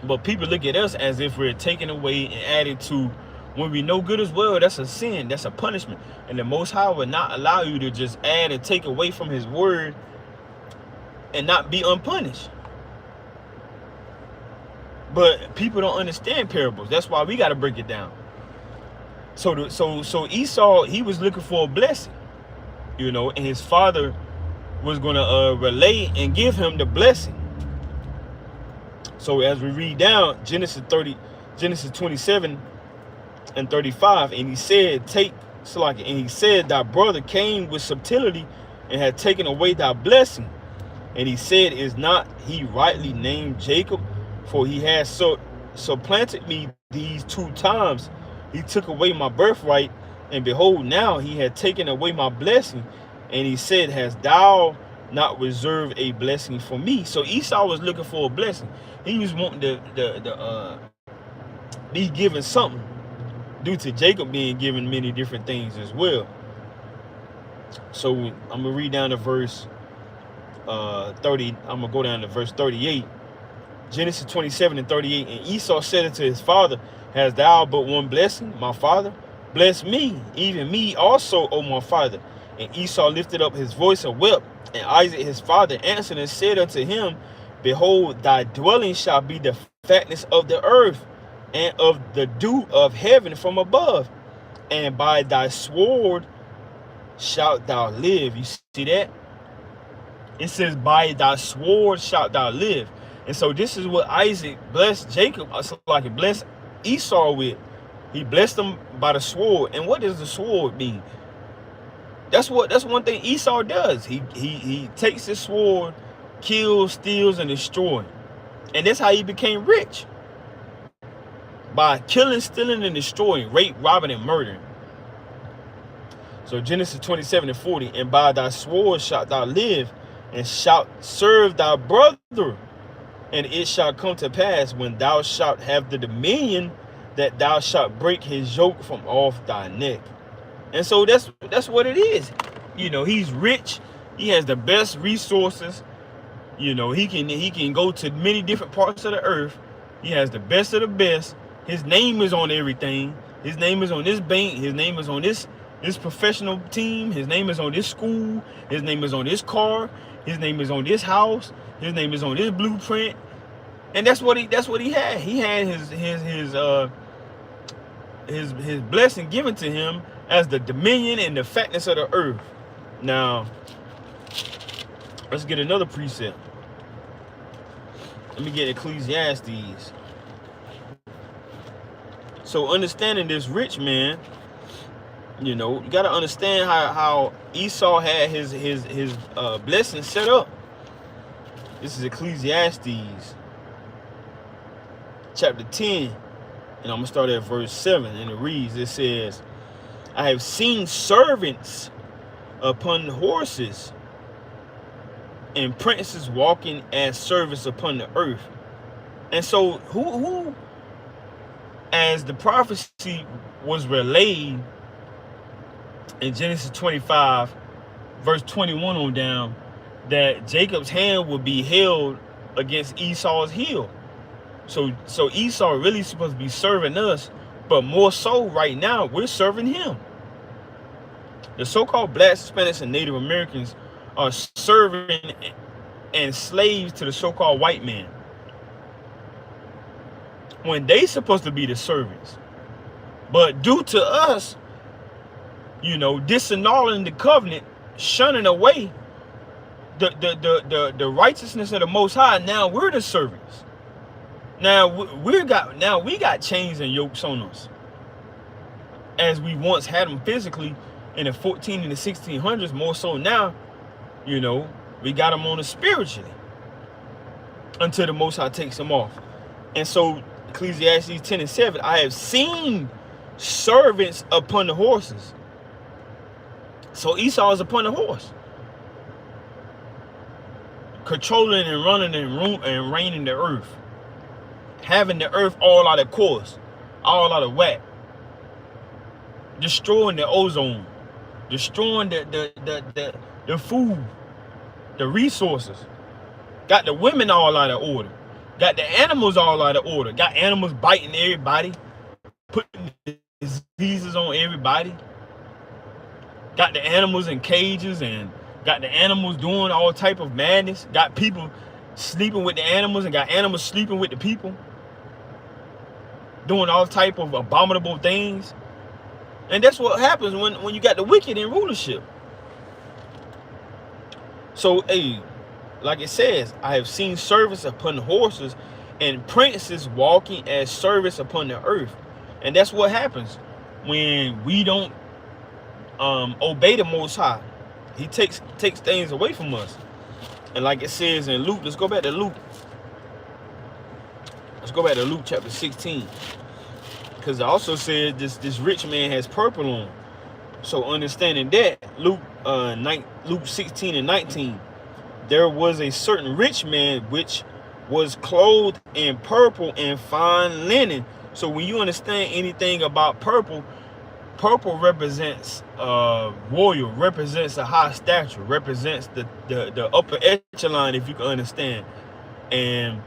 But people look at us as if we're taken away and added to, when we know good as well. That's a sin. That's a punishment. And the Most High will not allow you to just add and take away from his word and not be unpunished. But people don't understand parables. That's why we got to break it down. So Esau, he was looking for a blessing, you know, and his father was going to relay and give him the blessing. So as we read down Genesis 27 and 35, and he said, and he said, thy brother came with subtlety and had taken away thy blessing. And he said, is not he rightly named Jacob? For he has supplanted me these 2 times. He took away my birthright, and behold, now he had taken away my blessing. And he said, hast thou not reserved a blessing for me? So Esau was looking for a blessing. He was wanting to be given something, due to Jacob being given many different things as well. So I'm gonna read down to verse 30. I'm gonna go down to verse 38. Genesis 27 and 38. And Esau said unto his father, hast thou but one blessing, my father? Bless me, even me also, O my father. And Esau lifted up his voice and wept. And Isaac his father answered and said unto him, behold, thy dwelling shall be the fatness of the earth, and of the dew of heaven from above, and by thy sword shalt thou live. You see that? It says, by thy sword shalt thou live. And so this is what Isaac blessed Jacob, like he blessed Esau with. He blessed him by the sword. And what does the sword mean? That's one thing Esau does. He takes his sword, kills, steals, and destroys. And that's how he became rich. By killing, stealing, and destroying, rape, robbing, and murdering. So Genesis 27 and 40, and by thy sword shalt thou live, and shalt serve thy brother. And it shall come to pass, when thou shalt have the dominion, that thou shalt break his yoke from off thy neck. And so that's what it is. You know, he's rich. He has the best resources. You know, he can go to many different parts of the earth. He has the best of the best. His name is on everything. His name is on this bank. His name is on this professional team. His name is on this school. His name is on this car. His name is on this house. His name is on this blueprint. And that's what he had. He had his blessing given to him as the dominion and the fatness of the earth. Now, let's get another precept. Let me get Ecclesiastes. So understanding this rich man, you know, you got to understand how Esau had his blessing set up. This is Ecclesiastes chapter 10, and I'm going to start at verse 7, and it reads, it says, I have seen servants upon horses, and princes walking as servants upon the earth. And so who as the prophecy was relayed in Genesis 25, verse 21 on down, that Jacob's hand would be held against Esau's heel. So Esau really supposed to be serving us, but more so right now, we're serving him. The so-called blacks, Hispanics, and Native Americans are serving and slaves to the so-called white man, when they supposed to be the servants. But due to us, you know, disannulling the covenant, shunning away the righteousness of the Most High, now we're the servants. Now we got chains and yokes on us, as we once had them physically in the 14 and the 1600s. More so now, you know, we got them on us spiritually until the Most High takes them off. And so Ecclesiastes 10 and 7, I have seen servants upon the horses. So Esau is upon the horse, controlling and running and reigning the earth, having the earth all out of course, all out of whack, destroying the ozone, destroying the food, the resources, got the women all out of order. Got the animals all out of order. Got animals biting everybody, putting diseases on everybody. Got the animals in cages and got the animals doing all type of madness. Got people sleeping with the animals and got animals sleeping with the people. Doing all type of abominable things. And that's what happens when you got the wicked in rulership. So, hey, like it says, I have seen servants upon horses and princes walking as servants upon the earth. And that's what happens when we don't obey the Most High. He takes things away from us. And like it says in Luke, let's go back to Luke. Let's go back to Luke chapter 16. Because it also said this rich man has purple on. So understanding that, Luke 16 and 19, there was a certain rich man which was clothed in purple and fine linen. So when you understand anything about purple, purple represents royal, represents a high stature, represents the upper echelon, if you can understand. And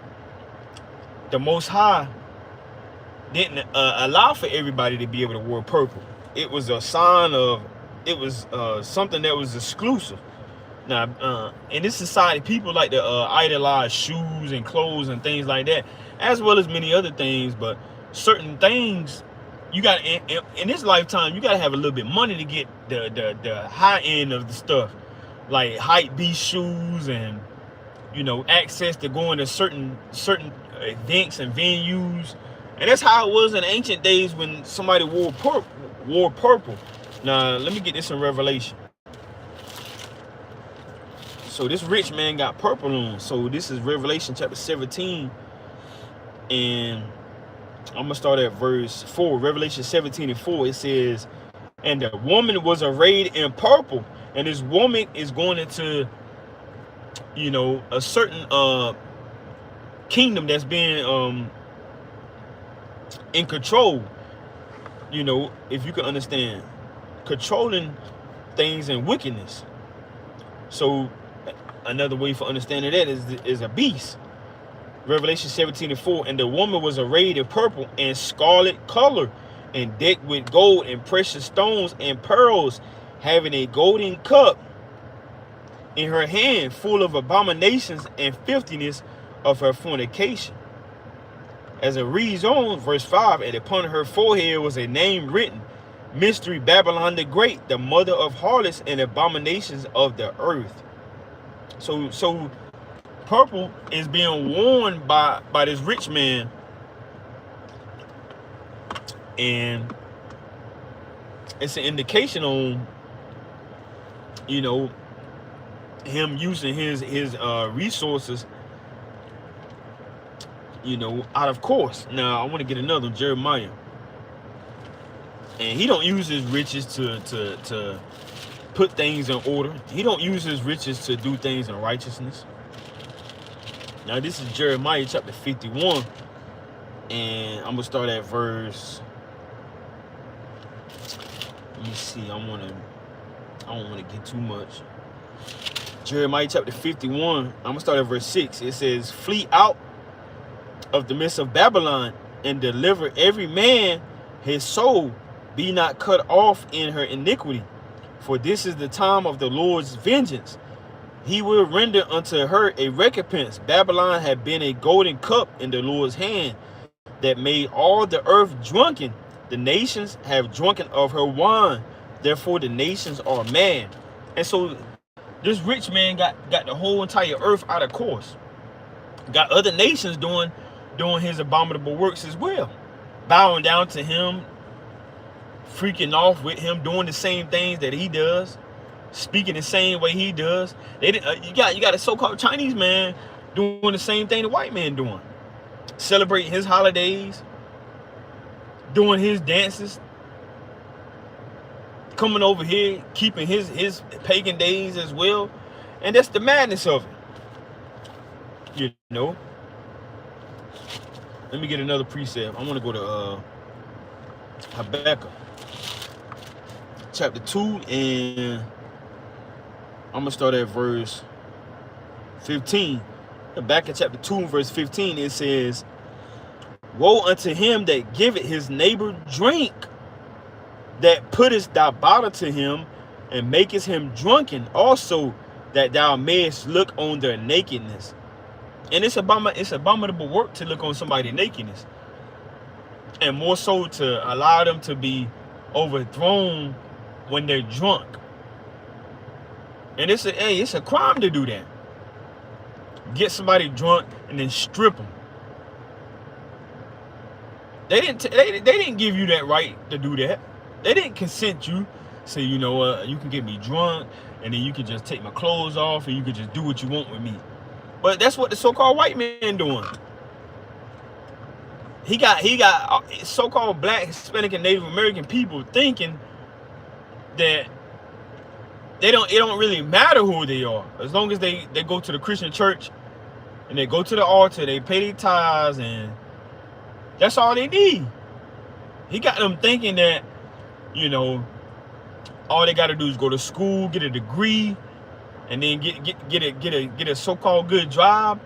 the Most High didn't allow for everybody to be able to wear purple. It was a sign of, it was something that was exclusive. Now, in this society, people like to idolize shoes and clothes and things like that, as well as many other things. But certain things, you got in this lifetime, you got to have a little bit of money to get the high end of the stuff, like hype beast shoes and, you know, access to going to certain events and venues. And that's how it was in ancient days when somebody wore purple. Now, let me get this in Revelation. So this rich man got purple on. So this is Revelation chapter 17. And I'm going to start at verse 4. Revelation 17 and 4. It says, and the woman was arrayed in purple. And this woman is going into, you know, a certain kingdom that's being in control. You know, if you can understand, controlling things and wickedness. So another way for understanding that is a beast. Revelation 17 and 4. And the woman was arrayed in purple and scarlet color, and decked with gold and precious stones and pearls, having a golden cup in her hand, full of abominations and filthiness of her fornication. As it reads on, verse 5, and upon her forehead was a name written, Mystery Babylon the Great, the mother of harlots and abominations of the earth. So purple is being worn by this rich man, and it's an indication on, you know, him using his resources, you know, out of course. Now I want to get another one, Jeremiah, and he don't use his riches to put things in order. He don't use his riches to do things in righteousness. Now this is Jeremiah chapter 51, and I'm gonna start at verse. Let me see. I don't want to get too much. Jeremiah chapter 51. I'm gonna start at verse 6. It says, "Flee out of the midst of Babylon, and deliver every man his soul. Be not cut off in her iniquity. For this is the time of the Lord's vengeance. He will render unto her a recompense. Babylon had been a golden cup in the Lord's hand, that made all the earth drunken. The nations have drunken of her wine. Therefore the nations are mad." And so this rich man got the whole entire earth out of course. Got other nations doing his abominable works as well, bowing down to him, freaking off with him, doing the same things that he does, speaking the same way he does. They didn't. You got a so-called Chinese man doing the same thing the white man doing, celebrating his holidays, doing his dances, coming over here, keeping his pagan days as well. And that's the madness of it, you know. Let me get another precept. I want to go to Habakkuk chapter 2, and I'm gonna start at verse 15. back in chapter 2, verse 15, it says, woe unto him that giveth his neighbor drink, that puttest thy bottle to him, and makest him drunken, also that thou mayest look on their nakedness. And it's abominable work to look on somebody's nakedness, and more so to allow them to be overthrown when they're drunk. And it's a crime to do that. Get somebody drunk and then strip them. They didn't give you that right to do that. They didn't consent you. Say, you know what, you can get me drunk, and then you can just take my clothes off, and you can just do what you want with me. But that's what the so-called white man doing. He got so-called black, Hispanic, and Native American people thinking that it don't really matter who they are, as long as they go to the Christian church and they go to the altar, they pay their tithes, and that's all they need. He got them thinking that, you know, all they got to do is go to school, get a degree, and then get a so-called good job,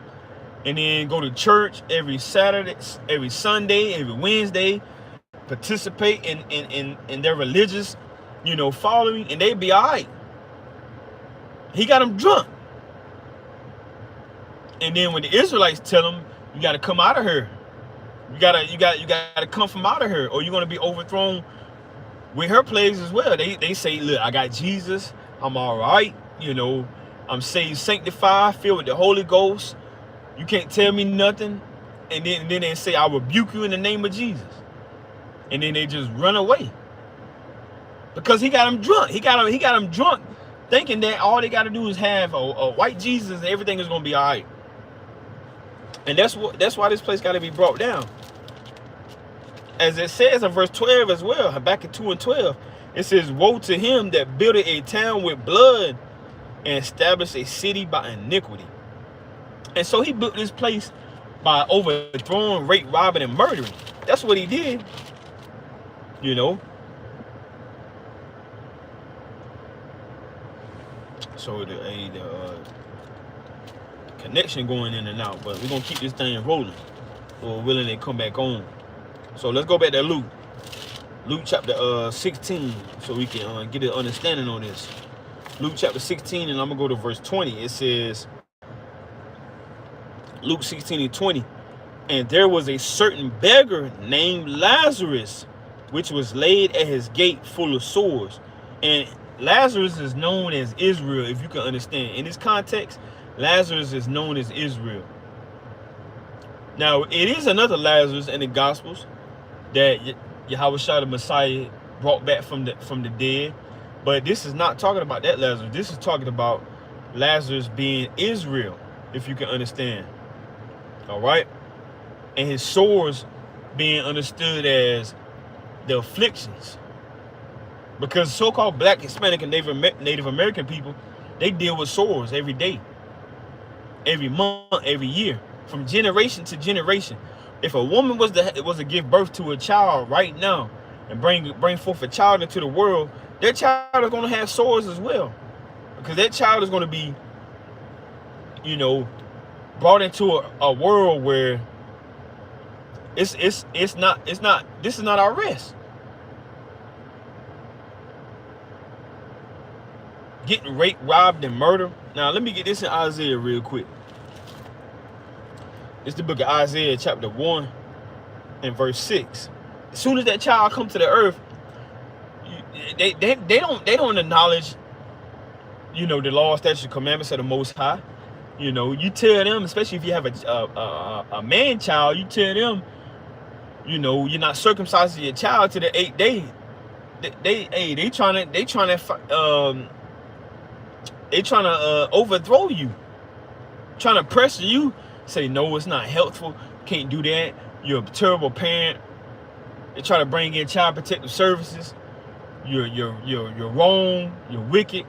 and then go to church every Saturday, every Sunday, every Wednesday, participate in their religious, you know, following, and they be all right. He got them drunk. And then when the Israelites tell him, you got to come out of her, you gotta come from out of her, or you're gonna be overthrown with her plagues as well. They say, look, I got Jesus, I'm all right, you know, I'm saved, sanctified, filled with the Holy Ghost. You can't tell me nothing. And then they say, I rebuke you in the name of Jesus. And then they just run away, because he got them drunk. He got them drunk, thinking that all they got to do is have a white Jesus and everything is gonna be all right. And that's why this place got to be brought down. As it says in verse 12 as well, Habakkuk 2 and 12, it says, woe to him that builded a town with blood and established a city by iniquity. And so he built this place by overthrowing, rape, robbing, and murdering. That's what he did, you know. So the connection going in and out, but we're gonna keep this thing rolling, or willing to come back on. So let's go back to Luke chapter 16, so we can get an understanding on this. Luke chapter 16, and I'm gonna go to verse 20. It says, Luke 16 and 20, and there was a certain beggar named Lazarus, which was laid at his gate full of sores. And Lazarus is known as Israel, if you can understand. In this context, Lazarus is known as Israel. Now, it is another Lazarus in the Gospels that Yahawashi, the Messiah, brought back from the dead. But this is not talking about that Lazarus. This is talking about Lazarus being Israel, if you can understand. All right? And his sores being understood as the afflictions. Because so-called black, Hispanic, and Native American people, they deal with sores every day, every month, every year, from generation to generation. If a woman was to give birth to a child right now and bring forth a child into the world, their child is going to have sores as well, because that child is going to be, you know, brought into a world where this is not our rest. Getting raped, robbed, and murdered. Now, let me get this in Isaiah real quick. It's the book of Isaiah, chapter 1 and verse 6. As soon as that child comes to the earth, they don't acknowledge, you know, the law, statutes, commandments of the Most High. You know, you tell them, especially if you have a man child, you tell them, you know, you're not circumcising your child to the 8th day. They trying to overthrow you, trying to pressure you. Say, no, it's not helpful. Can't do that. You're a terrible parent. They try to bring in child protective services. You're wrong. You're wicked.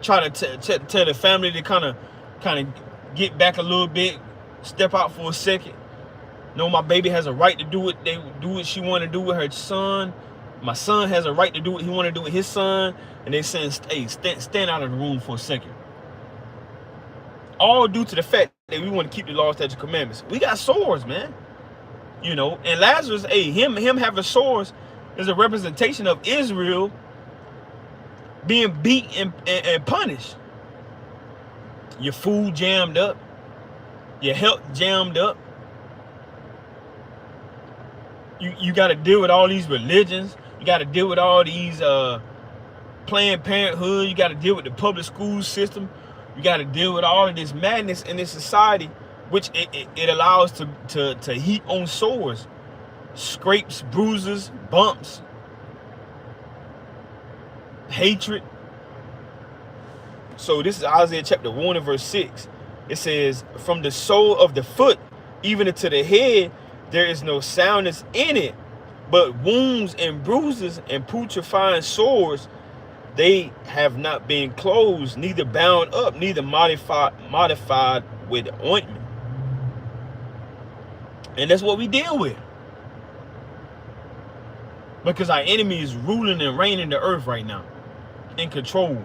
Try to tell the family to kind of get back a little bit, step out for a second. No, my baby has a right to do what she want to do with her son. My son has a right to do what he want to do with his son. And they saying, hey, stand out of the room for a second. all due to the fact that we want to keep the law, statutes, commandments. We got swords, man. You know, and Lazarus, him having swords is a representation of Israel being beat and punished. Your food jammed up, your health jammed up. You got to deal with all these religions. You got to deal with all these Planned Parenthood. You got to deal with the public school system. You got to deal with all of this madness in this society, which it allows to heap on sores, scrapes, bruises, bumps, hatred. So this is Isaiah chapter 1 and verse 6. It says, from the sole of the foot even into the head, there is no soundness in it, but wounds and bruises and putrefying sores. They have not been closed, neither bound up, neither modified with ointment. And that's what we deal with. Because our enemy is ruling and reigning the earth right now, in control.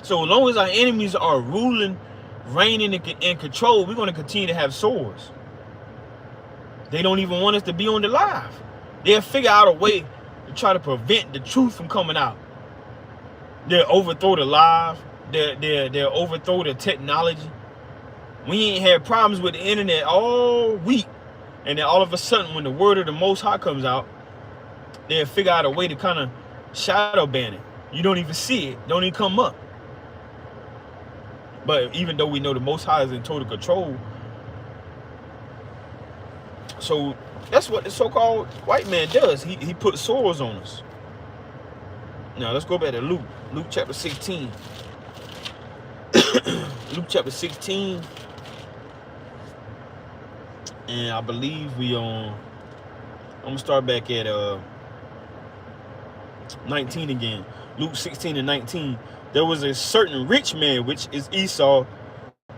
So as long as our enemies are ruling, reigning, in control, we're going to continue to have swords. They don't even want us to be on the live. They'll figure out a way to try to prevent the truth from coming out. They'll overthrow the live. They'll overthrow the technology. We ain't had problems with the internet all week. And then all of a sudden, when the word of the Most High comes out, they'll figure out a way to kind of shadow ban it. You don't even see it. Don't even come up. But even though we know the Most High is in total control, so that's what the so-called white man does. He puts swords on us. Now let's go back to Luke. Luke chapter 16. Luke chapter 16. And I believe we on. I'm gonna start back at 19 again. Luke 16 and 19. There was a certain rich man, which is Esau,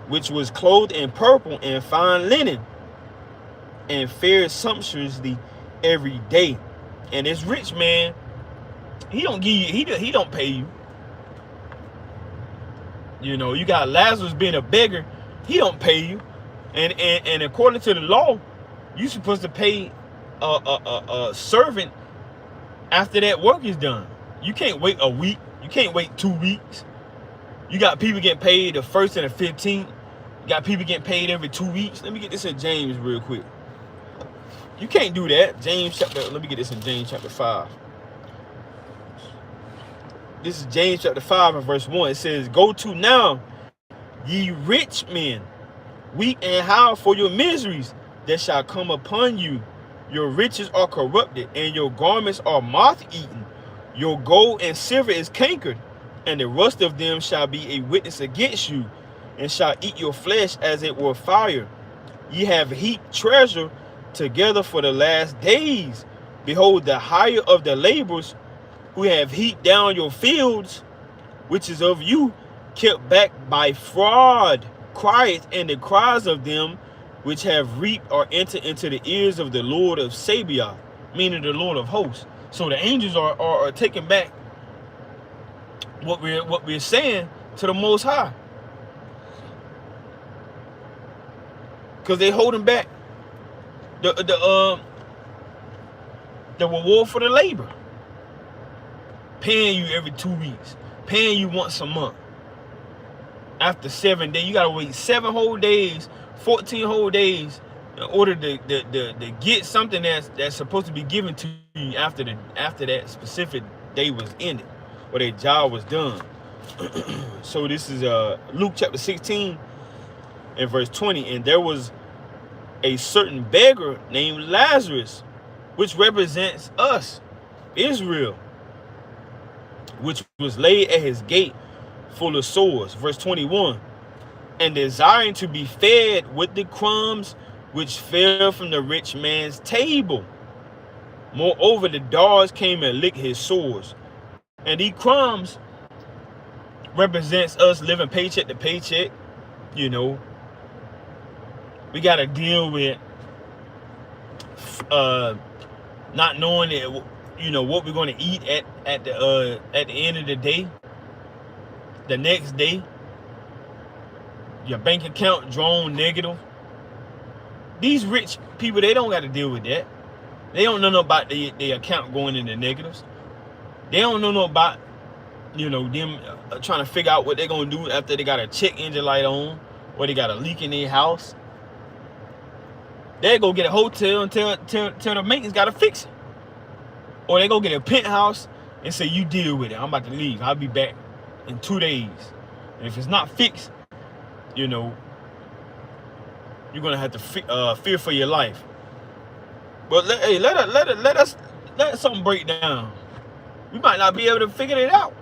which was clothed in purple and fine linen, and fared sumptuously every day. And this rich man, he don't give you, he don't pay you. You know, you got Lazarus being a beggar, he don't pay you. And according to the law, you're supposed to pay a servant after that work is done. You can't wait a week. You can't wait 2 weeks. You got people getting paid the 1st and the 15th. You got people getting paid every 2 weeks. Let me get this in James real quick. You can't do that. Let me get this in James chapter 5. This is James chapter 5 and verse 1. It says, go to now, ye rich men, weep and howl for your miseries that shall come upon you. Your riches are corrupted, and your garments are moth-eaten. Your gold and silver is cankered, and the rust of them shall be a witness against you, and shall eat your flesh as it were fire. Ye have heaped treasure together for the last days. Behold, the hire of the laborers who have heaped down your fields, which is of you, kept back by fraud, crieth, and the cries of them which have reaped are entered into the ears of the Lord of Sabaoth, meaning the Lord of hosts. So the angels are taking back what we're saying to the Most High, because they holding back the reward for the labor, paying you every 2 weeks, paying you once a month. After 7 days, you gotta wait 7 whole days, 14 whole days in order to get something that's supposed to be given to you after that specific day was ended or that job was done. So this is Luke chapter 16 and verse 20. And there was a certain beggar named Lazarus, which represents us, Israel, which was laid at his gate full of sores. Verse 21. And desiring to be fed with the crumbs which fell from the rich man's table. Moreover, the dogs came and licked his sores. And these crumbs represents us living paycheck to paycheck. You know, we got to deal with not knowing that, you know, what we're going to eat at the end of the day, the next day. Your bank account drawn negative. These rich people, they don't got to deal with that. They don't know about their account going into negatives. They don't know about, them trying to figure out what they're going to do after they got a check engine light on or they got a leak in their house. They go get a hotel until the maintenance got to fix it. Or they go get a penthouse and say, you deal with it. I'm about to leave. I'll be back in 2 days. And if it's not fixed, you're going to have to fear for your life. But let something break down. You might not be able to figure it out.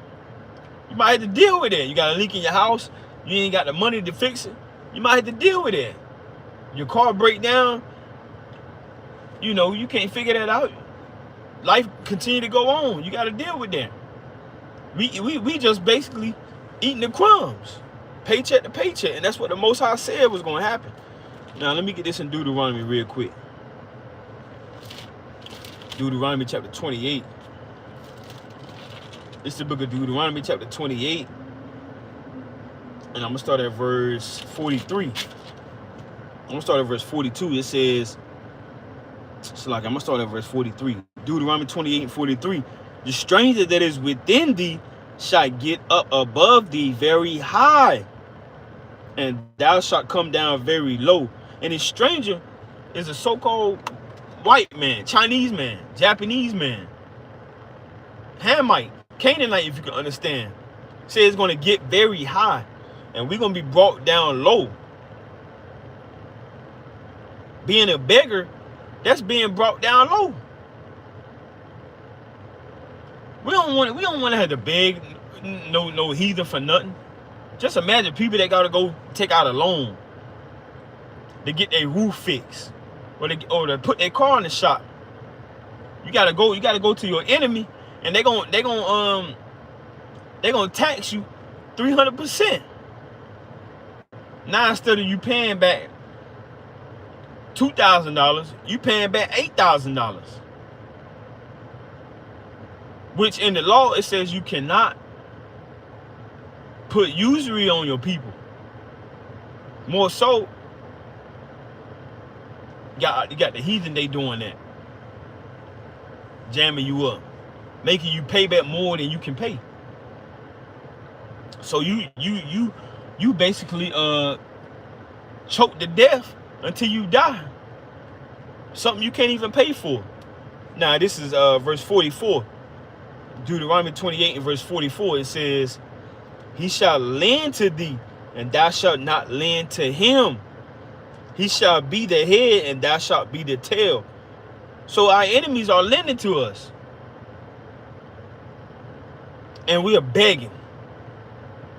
You might have to deal with it. You got a leak in your house. You ain't got the money to fix it. You might have to deal with it. Your car break down. You can't figure that out. Life continue to go on. You got to deal with that. We just basically eating the crumbs, paycheck to paycheck, and that's what the Most High said was going to happen. Now let me get this in Deuteronomy real quick. Deuteronomy chapter 28. This is the book of Deuteronomy chapter 28, and I'm gonna start at verse 43. I'm gonna start at verse 42. It says, I'm gonna start at verse 43. Deuteronomy 28 and 43. The stranger that is within thee shall get up above thee very high, and thou shalt come down very low. And the stranger is a so-called white man, Chinese man, Japanese man, Hamite, Canaanite, if you can understand. Say it's going to get very high, and we're going to be brought down low. Being a beggar, that's being brought down low. We don't want to have to beg no heathen for nothing. Just imagine people that got to go take out a loan to get their roof fixed, or to put their car in the shop. You gotta go to your enemy, and they gonna tax you 300%. Now instead of you paying back $2,000, you paying back $8,000. Which in the law it says you cannot put usury on your people. More so, you got the heathen, they doing that, jamming you up, making you pay back more than you can pay. So you basically choke to death until you die. Something you can't even pay for. Now this is verse 44. Deuteronomy 28 and verse 44. It says, he shall lend to thee, and thou shalt not lend to him. He shall be the head, and thou shalt be the tail. So our enemies are lending to us, and we are begging,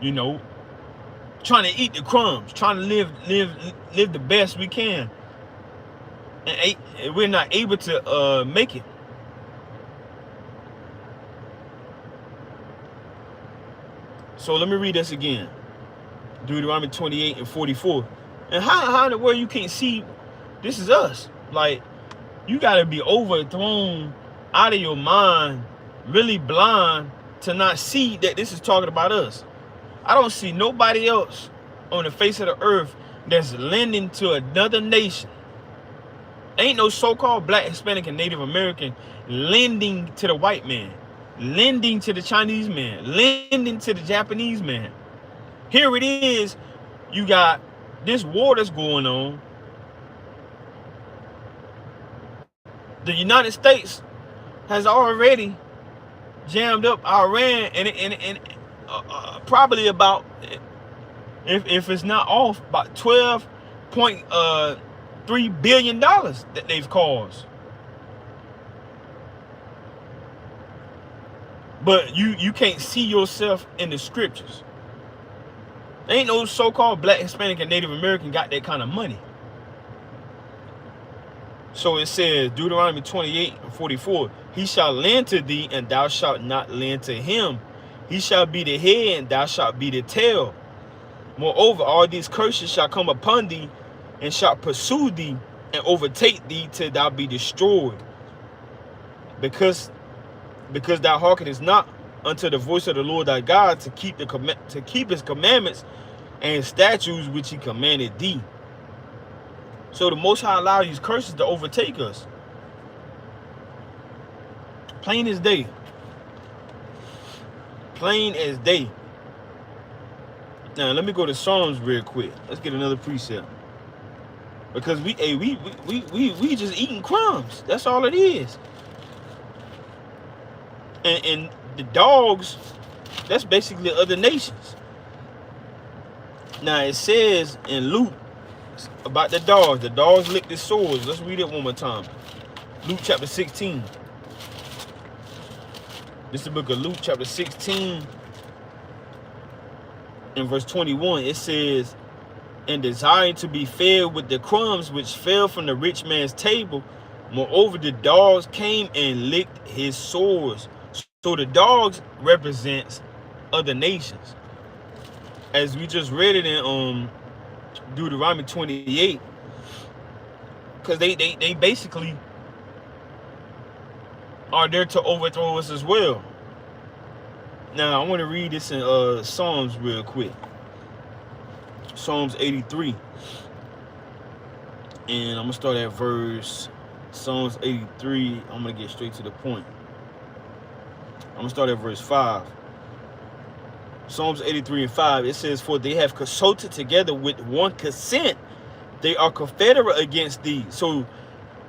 trying to eat the crumbs, trying to live the best we can, and we're not able to make it. So let me read this again. Deuteronomy 28 and 44. And how in the world you can't see this is us? Like, you gotta be overthrown out of your mind, really blind, to not see that this is talking about us. I don't see nobody else on the face of the earth that's lending to another nation. Ain't no so-called black, Hispanic, and Native American lending to the white man, lending to the Chinese man, lending to the Japanese man. Here it is, you got this war that's going on. The United States has already jammed up Iran, and probably about, if it's not off, about $12.3 billion that they've caused. But you can't see yourself in the scriptures. Ain't no so-called black, Hispanic, and Native American got that kind of money. So it says, Deuteronomy 28 and 44, he shall lend to thee, and thou shalt not lend to him. He shall be the head, and thou shalt be the tail. Moreover, all these curses shall come upon thee, and shall pursue thee, and overtake thee till thou be destroyed. Because thou hearkenest not unto the voice of the Lord thy God to keep his commandments, and statutes which he commanded thee. So the Most High allowed these curses to overtake us. Plain as day. Plain as day. Now let me go to Psalms real quick. Let's get another precept. Because we just eating crumbs. That's all it is. And the dogs, that's basically other nations. Now it says in Luke about the dogs. The dogs licked their sores. Let's read it one more time. Luke chapter 16. This is the book of Luke chapter 16 and verse 21. It says, and desiring to be fed with the crumbs which fell from the rich man's table, moreover the dogs came and licked his sores. So the dogs represents other nations. As we just read it in Deuteronomy 28, because they basically are there to overthrow us as well. Now I want to read this in Psalms real quick. Psalms 83. And I'm gonna start at Psalms 83. I'm gonna get straight to the point. I'm gonna start at verse 5. Psalms 83 and 5. It says, for they have consulted together with one consent. They are confederate against thee. So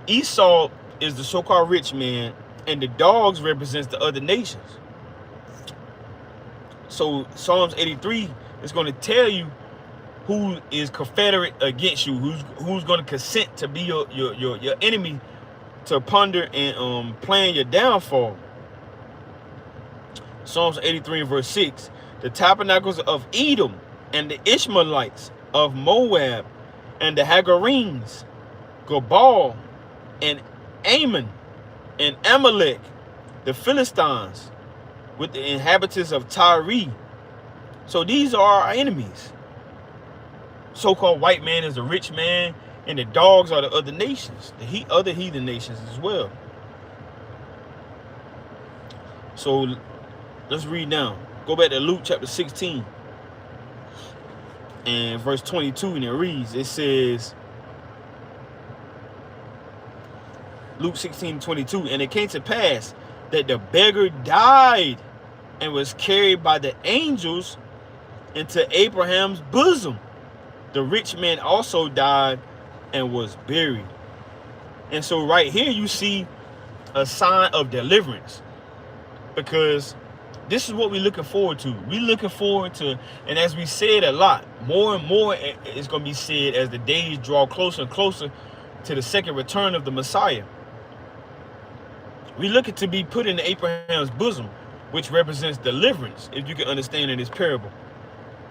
Esau is the so-called rich man, and the dogs represents the other nations. So Psalms 83 is going to tell you who is confederate against you, who's going to consent to be your enemy, to ponder and plan your downfall. Psalms 83 and verse 6. The tabernacles of Edom and the Ishmaelites of Moab and the Hagarenes, Gobal and Ammon and Amalek, the Philistines, with the inhabitants of Tyre. So these are our enemies. So-called white man is a rich man, and the dogs are the other nations, the other heathen nations as well. So let's read now. Go back to Luke chapter 16 and verse 22, and it reads, it says, Luke 16:22, and it came to pass that the beggar died and was carried by the angels into Abraham's bosom. The rich man also died and was buried. And so right here you see a sign of deliverance, because this is what we're looking forward to. We're looking forward to, and as we said a lot, more and more is going to be said as the days draw closer and closer to the second return of the Messiah. We're looking to be put in Abraham's bosom, which represents deliverance, if you can understand in this parable.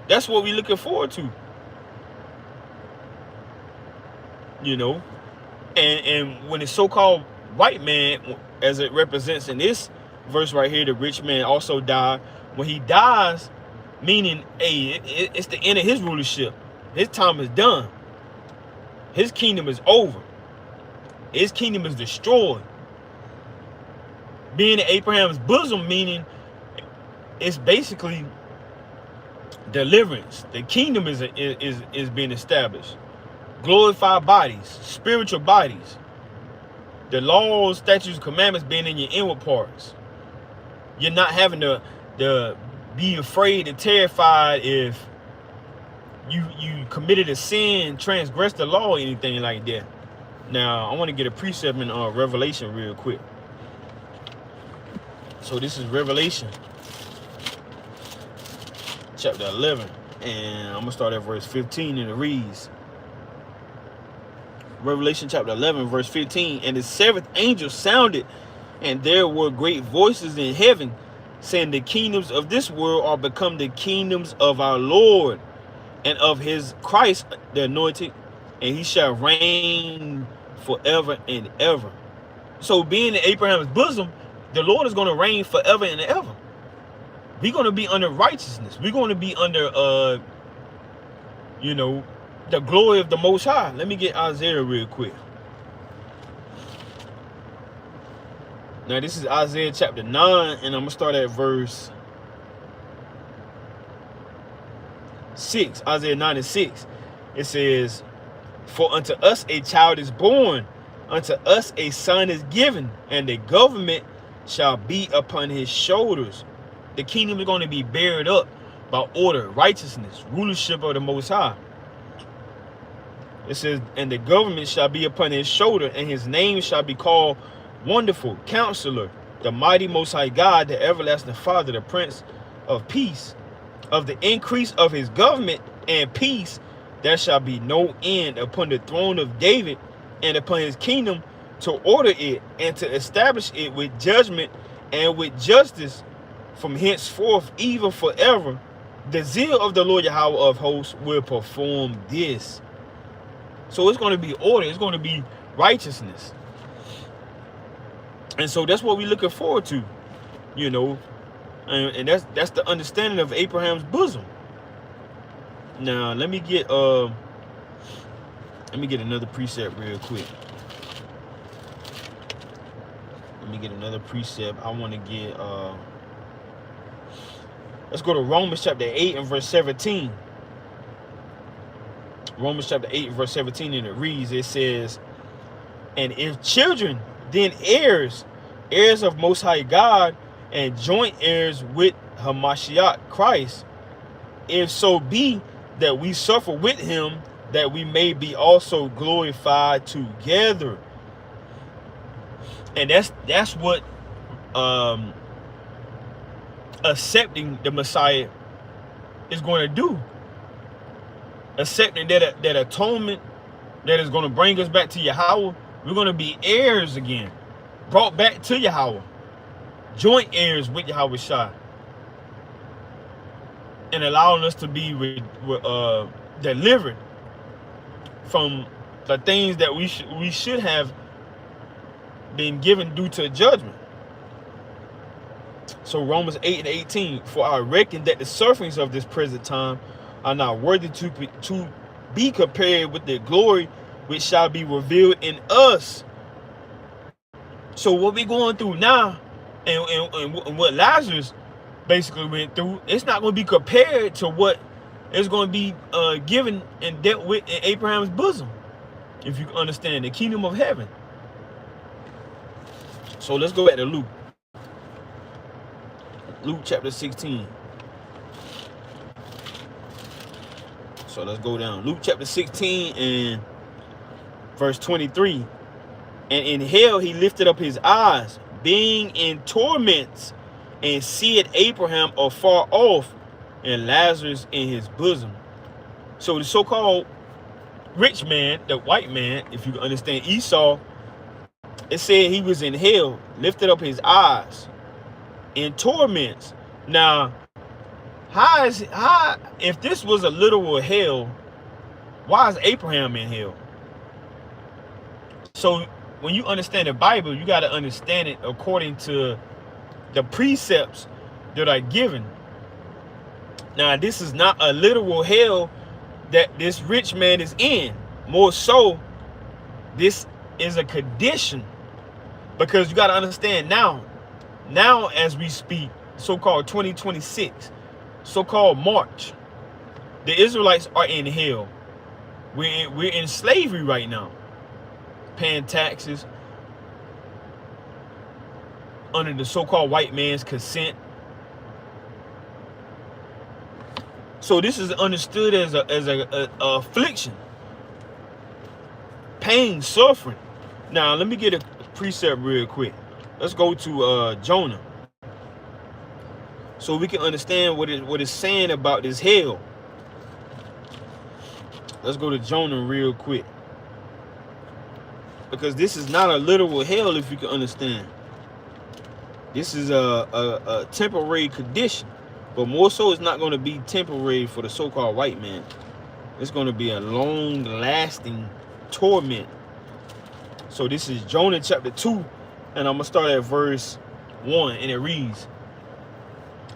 That's what we're looking forward to. You know, and when the so-called white man, as it represents in this verse right here, the rich man also died. When he dies, meaning, hey, it's the end of his rulership. His time is done. His kingdom is over. His kingdom is destroyed. Being in Abraham's bosom, meaning it's basically deliverance. The kingdom is being established. Glorified bodies, spiritual bodies. The laws, statutes, commandments being in your inward parts. You're not having to be afraid and terrified if you committed a sin, transgressed the law, or anything like that. Now, I want to get a precept in Revelation real quick. So this is Revelation chapter 11, and I'm going to start at verse 15, and it reads, Revelation chapter 11, verse 15, and the seventh angel sounded, and there were great voices in heaven, saying, the kingdoms of this world are become the kingdoms of our Lord and of his Christ, the anointed, and he shall reign forever and ever. So being in Abraham's bosom, the Lord is going to reign forever and ever. We're going to be under righteousness. We're going to be under, you know, the glory of the Most High. Let me get Isaiah real quick. Now, this is Isaiah chapter 9, and I'm going to start at verse 6, Isaiah 9 and 6, it says, for unto us a child is born, unto us a son is given, and the government shall be upon his shoulders. The kingdom is going to be bared up by order, righteousness, rulership of the Most High. It says, and the government shall be upon his shoulder, and his name shall be called Wonderful, Counselor, the Mighty Most High God, the Everlasting Father, the Prince of Peace. Of the increase of his government and peace, there shall be no end upon the throne of David and upon his kingdom, to order it and to establish it with judgment and with justice from henceforth even forever. The zeal of the Lord Yahweh of hosts will perform this. So it's going to be order. It's going to be righteousness. And so that's what we're looking forward to, you know. And that's the understanding of Abraham's bosom. Now let me get another precept real quick. Let me get another precept. I want to get let's go to Romans chapter 8 and verse 17. Romans chapter 8 and verse 17, and it reads, it says, and if children, then heirs, heirs of Most High God, and joint heirs with Hamashiach Christ, if so be that we suffer with him, that we may be also glorified together. And that's what accepting the Messiah is going to do. Accepting that atonement that is going to bring us back to Yahweh. We're going to be heirs again, brought back to Yahweh, joint heirs with Yahawashi, and allowing us to be delivered from the things that we should have been given due to judgment. So Romans 8 and 18, for I reckon that the sufferings of this present time are not worthy to be compared with the glory which shall be revealed in us. So what we're going through now, and what Lazarus basically went through, it's not going to be compared to what is going to be given and dealt with in Abraham's bosom, if you understand the kingdom of heaven. So let's go back to Luke. Luke chapter 16. So let's go down. Luke chapter 16 and verse 23. And in hell he lifted up his eyes, being in torments, and seeth Abraham afar off, and Lazarus in his bosom. So the so-called rich man, the white man, if you understand Esau, it said he was in hell, lifted up his eyes, in torments. Now, if this was a literal hell, why is Abraham in hell? So when you understand the Bible, you got to understand it according to the precepts that are given. Now, this is not a literal hell that this rich man is in. More so, this is a condition, because you got to understand now as we speak, so-called 2026, so-called March, the Israelites are in hell. We're in slavery right now, paying taxes under the so-called white man's consent. So this is understood as a affliction, pain, suffering. Now let me get a precept real quick. Let's go to Jonah, so we can understand what it's saying about this hell. Let's go to Jonah real quick, because this is not a literal hell, if you can understand. This is a temporary condition, but more so it's not going to be temporary for the so-called white man. It's going to be a long-lasting torment. So this is Jonah chapter 2, and I'm going to start at verse 1, and it reads,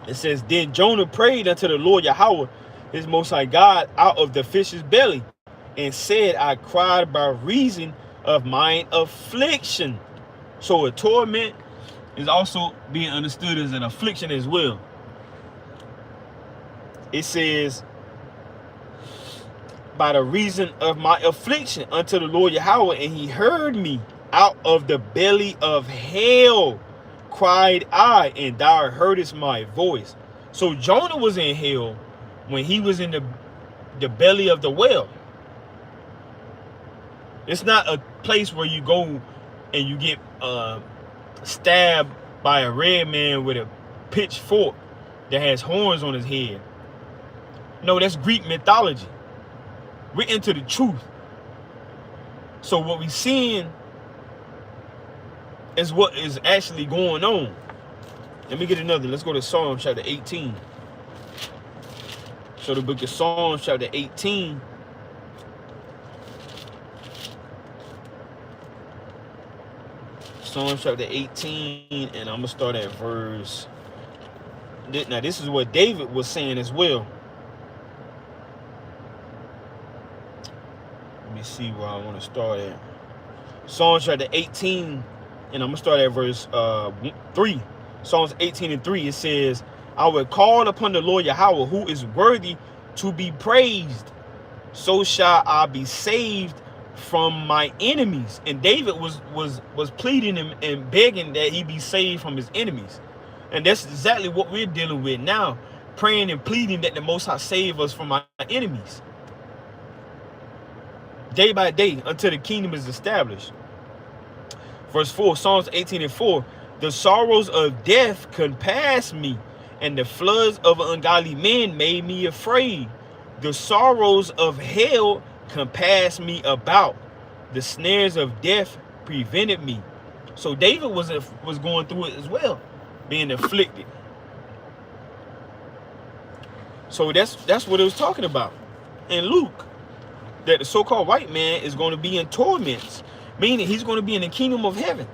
it says, then Jonah prayed unto the Lord Yahweh, his Most High God, out of the fish's belly, and said, I cried by reason of mine affliction. So a torment is also being understood as an affliction as well. It says, by the reason of my affliction unto the Lord Yahweh, and he heard me. Out of the belly of hell cried I, and thou heardest my voice. So Jonah was in hell when he was in the belly of the whale. It's not a place where you go and you get stabbed by a red man with a pitchfork that has horns on his head. No, that's Greek mythology. We're into the truth. So what we're seeing is what is actually going on. Let me get another. Let's go to Psalm chapter 18. So the book of Psalms chapter 18. Psalms chapter 18, and I'm going to start at verse... Now this is what David was saying as well. Let me see where I want to start at. Psalms chapter 18, and I'm going to start at verse 3. Psalms 18 and 3, it says, I will call upon the Lord Yahweh, who is worthy to be praised. So shall I be saved from my enemies. And David was pleading and begging that he be saved from his enemies. And that's exactly what we're dealing with now. Praying and pleading that the Most High save us from our enemies. Day by day until the kingdom is established. Verse 4, Psalms 18 and 4. The sorrows of death compassed me, and the floods of ungodly men made me afraid. The sorrows of hell compassed me about. The snares of death prevented me. So David was going through it as well, being afflicted. So that's what it was talking about in Luke, that the so-called white man is going to be in torments, meaning he's going to be in the kingdom of heaven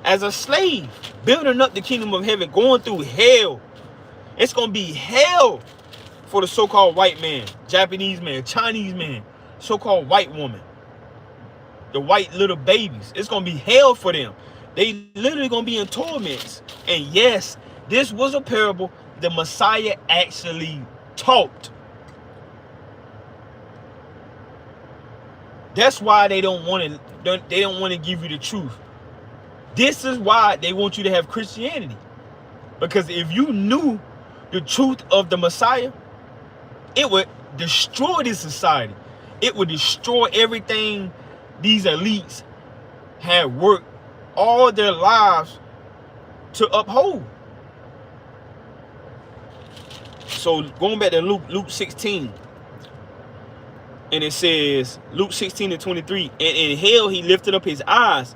as a slave, building up the kingdom of heaven, going through hell. It's going to be hell for the so-called white man, Japanese man, Chinese man, so-called white woman, the white little babies. It's going to be hell for them. They literally going to be in torments. And yes, this was a parable the Messiah actually taught. That's why they don't want to give you the truth. This is why they want you to have Christianity. Because if you knew the truth of the Messiah, it would destroy this society. It would destroy everything these elites had worked all their lives to uphold. So going back to Luke 16, and it says, Luke 16 and 23, and in hell he lifted up his eyes,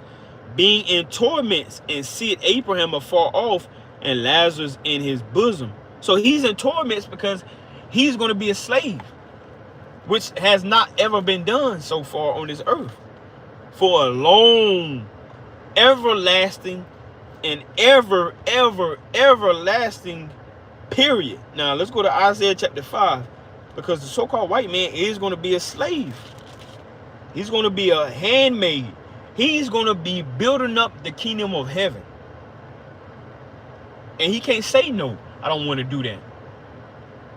being in torments, and seeth Abraham afar off, and Lazarus in his bosom. So he's in torments because he's going to be a slave, which has not ever been done so far on this earth, for a long, everlasting, and everlasting period. Now let's go to Isaiah chapter 5, because the so-called white man is going to be a slave. He's going to be a handmaid. He's going to be building up the kingdom of heaven. And he can't say no, I don't want to do that.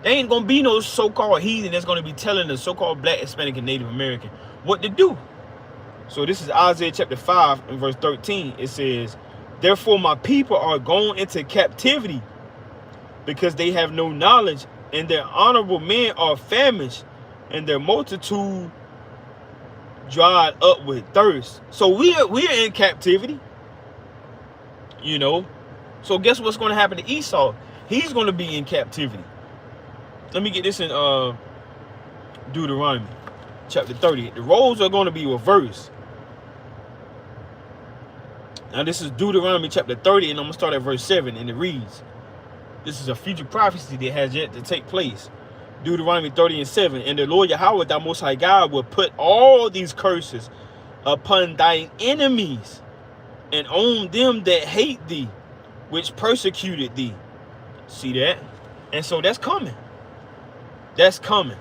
There ain't going to be no so-called heathen that's going to be telling the so-called black, Hispanic, and Native American what to do. So this is Isaiah chapter 5 and verse 13. It says, therefore my people are gone into captivity, because they have no knowledge, and their honorable men are famished, and their multitude dried up with thirst. So we're in captivity, you know. So guess what's going to happen to Esau? He's going to be in captivity. Let me get this in Deuteronomy chapter 30. The roles are going to be reversed. Now this is Deuteronomy chapter 30, and I'm going to start at verse 7, and it reads, this is a future prophecy that has yet to take place. Deuteronomy 30 and 7. And the Lord Yahweh, thy Most High God, will put all these curses upon thine enemies, and on them that hate thee, which persecuted thee. See that? And so that's coming. That's coming.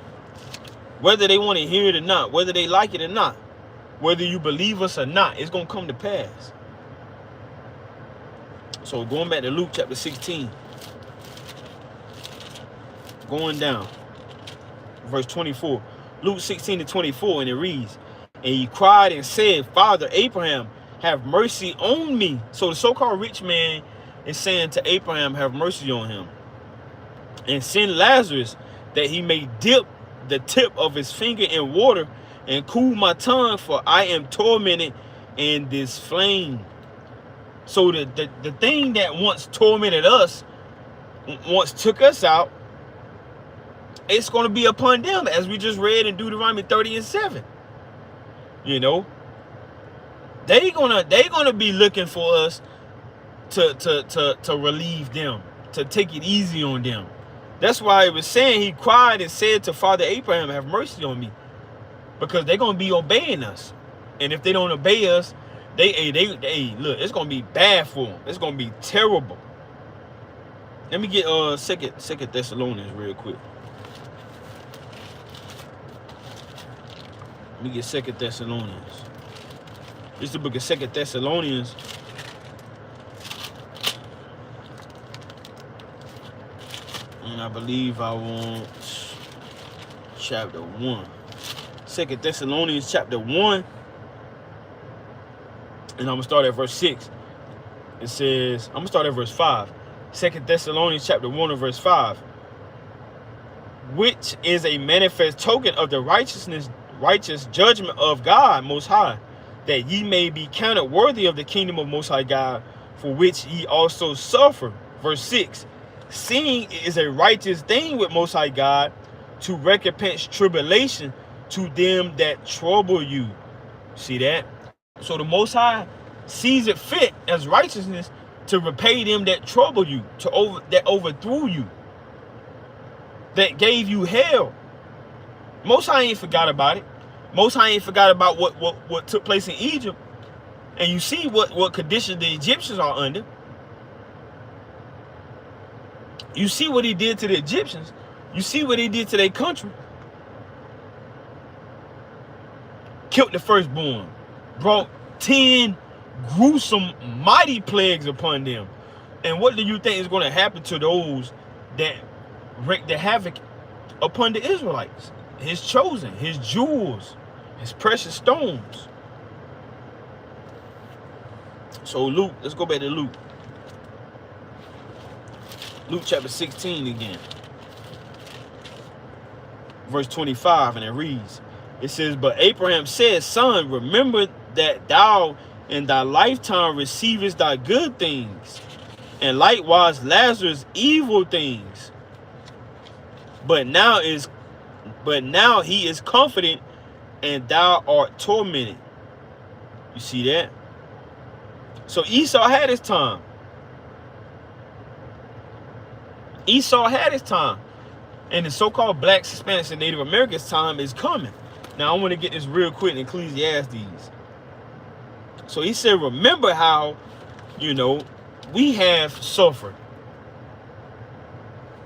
Whether they want to hear it or not, whether they like it or not, whether you believe us or not, it's going to come to pass. So going back to Luke chapter 16. Going down, verse 24. Luke 16:24, and it reads, and he cried and said, Father Abraham, have mercy on me. So the so-called rich man is saying to Abraham, have mercy on him, and send Lazarus that he may dip the tip of his finger in water and cool my tongue, for I am tormented in this flame. So the thing that once tormented us, once took us out, it's going to be upon them, as we just read in Deuteronomy 30:7. You know, they gonna be looking for us to relieve them, to take it easy on them. That's why it was saying he cried and said to Father Abraham, have mercy on me, because they're gonna be obeying us, and if they don't obey us, they look, it's gonna be bad for them. It's gonna be terrible. Let me get Second Thessalonians real quick. Let me get 2 Thessalonians. This is the book of 2 Thessalonians. And I believe I want chapter 1. 2 Thessalonians chapter 1. And I'm going to start at verse 6. It says, I'm going to start at verse 5. 2 Thessalonians chapter 1 and verse 5. Which is a manifest token of the righteous judgment of God Most High, that ye may be counted worthy of the kingdom of Most High God, for which ye also suffer. Verse 6, seeing it is a righteous thing with Most High God to recompense tribulation to them that trouble you. See that? So the Most High sees it fit as righteousness to repay them that trouble you, that overthrew you, that gave you hell. Most High ain't forgot about it. Most High ain't forgot about what took place in Egypt. And you see what condition the Egyptians are under. You see what he did to the Egyptians. You see what he did to their country. Killed the firstborn. Brought 10 gruesome, mighty plagues upon them. And what do you think is going to happen to those that wreak the havoc upon the Israelites? His chosen, his jewels, his precious stones. So Luke, let's go back to Luke. Luke chapter 16 again. Verse 25, and it reads, it says, but Abraham said, son, remember that thou in thy lifetime receivest thy good things, and likewise Lazarus evil things. But now he is confident, and thou art tormented. You see that? So Esau had his time. Esau had his time. And the so-called blacks, Hispanics, and Native Americans' time is coming. Now, I want to get this real quick in Ecclesiastes. So he said, remember how, we have suffered.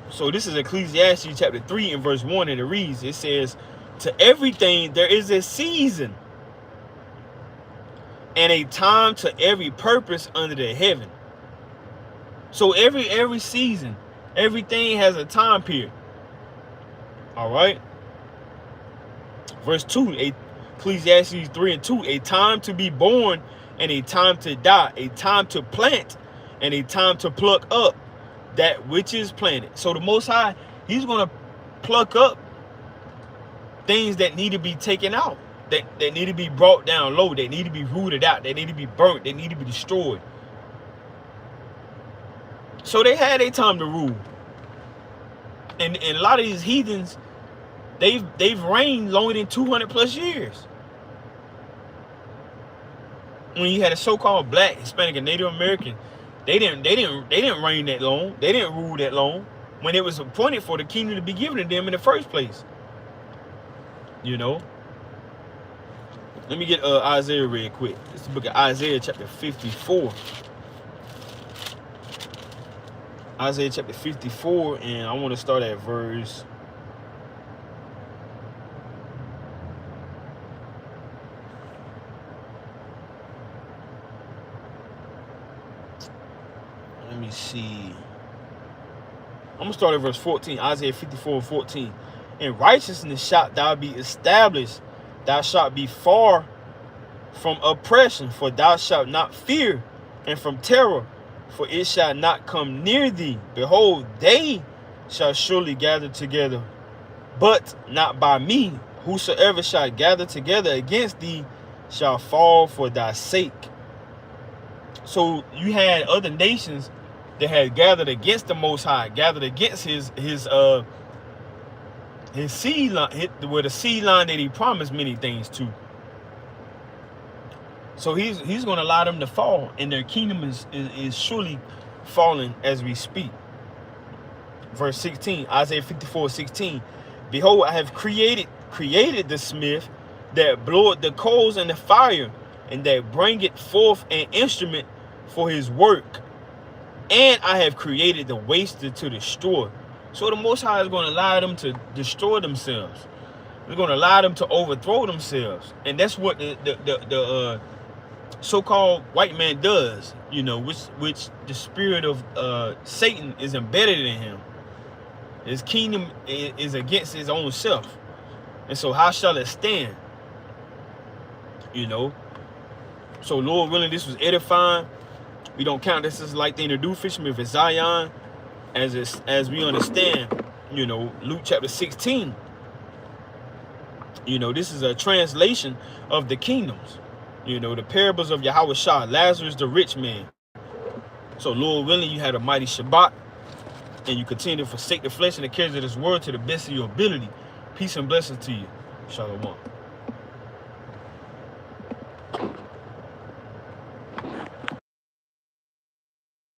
So this is Ecclesiastes chapter 3 and verse 1, and it reads, it says, to everything there is a season, and a time to every purpose under the heaven. So every season, everything has a time period. All right. Verse 2, Ecclesiastes 3 and 2, a time to be born and a time to die, a time to plant and a time to pluck up that which is planted. So the Most High, he's going to pluck up things that need to be taken out, that need to be brought down low, that need to be rooted out, that need to be burnt, that need to be destroyed. So they had a time to rule. And a lot of these heathens, they've reigned longer than 200 plus years. When you had a so-called black, Hispanic, and Native American, they didn't reign that long. They didn't rule that long when it was appointed for the kingdom to be given to them in the first place. Let me get Isaiah real quick. It's the book of Isaiah chapter 54. Isaiah chapter 54, and I want to start at verse. Let me see. I'm going to start at verse 14. Isaiah 54 and 14. In righteousness shalt thou be established. Thou shalt be far from oppression, for thou shalt not fear, and from terror, for it shall not come near thee. Behold, they shall surely gather together, but not by me. Whosoever shall gather together against thee shall fall for thy sake. So you had other nations that had gathered against the Most High, gathered against his seed line, with a seed line that he promised many things to. So he's going to allow them to fall, and their kingdom is surely falling as we speak. Verse 16, Isaiah 54:16. Behold, I have created the smith that bloweth the coals in the fire, and that bringeth forth an instrument for his work. And I have created the waster to destroy. So the Most High is going to allow them to destroy themselves. He's going to allow them to overthrow themselves. And that's what the so-called white man does, you know, which the spirit of Satan is embedded in him. His kingdom is against his own self. And so how shall it stand? You know? So Lord willing, this was edifying. We don't count this as like thing to do, fishermen for Zion, as we understand, you know, Luke chapter 16. You know, this is a translation of the kingdoms. You know, the parables of Yahawashi, Lazarus, the rich man. So Lord willing, you had a mighty Shabbat, and you continue to forsake the flesh and the cares of this world to the best of your ability. Peace and blessings to you. Shalom.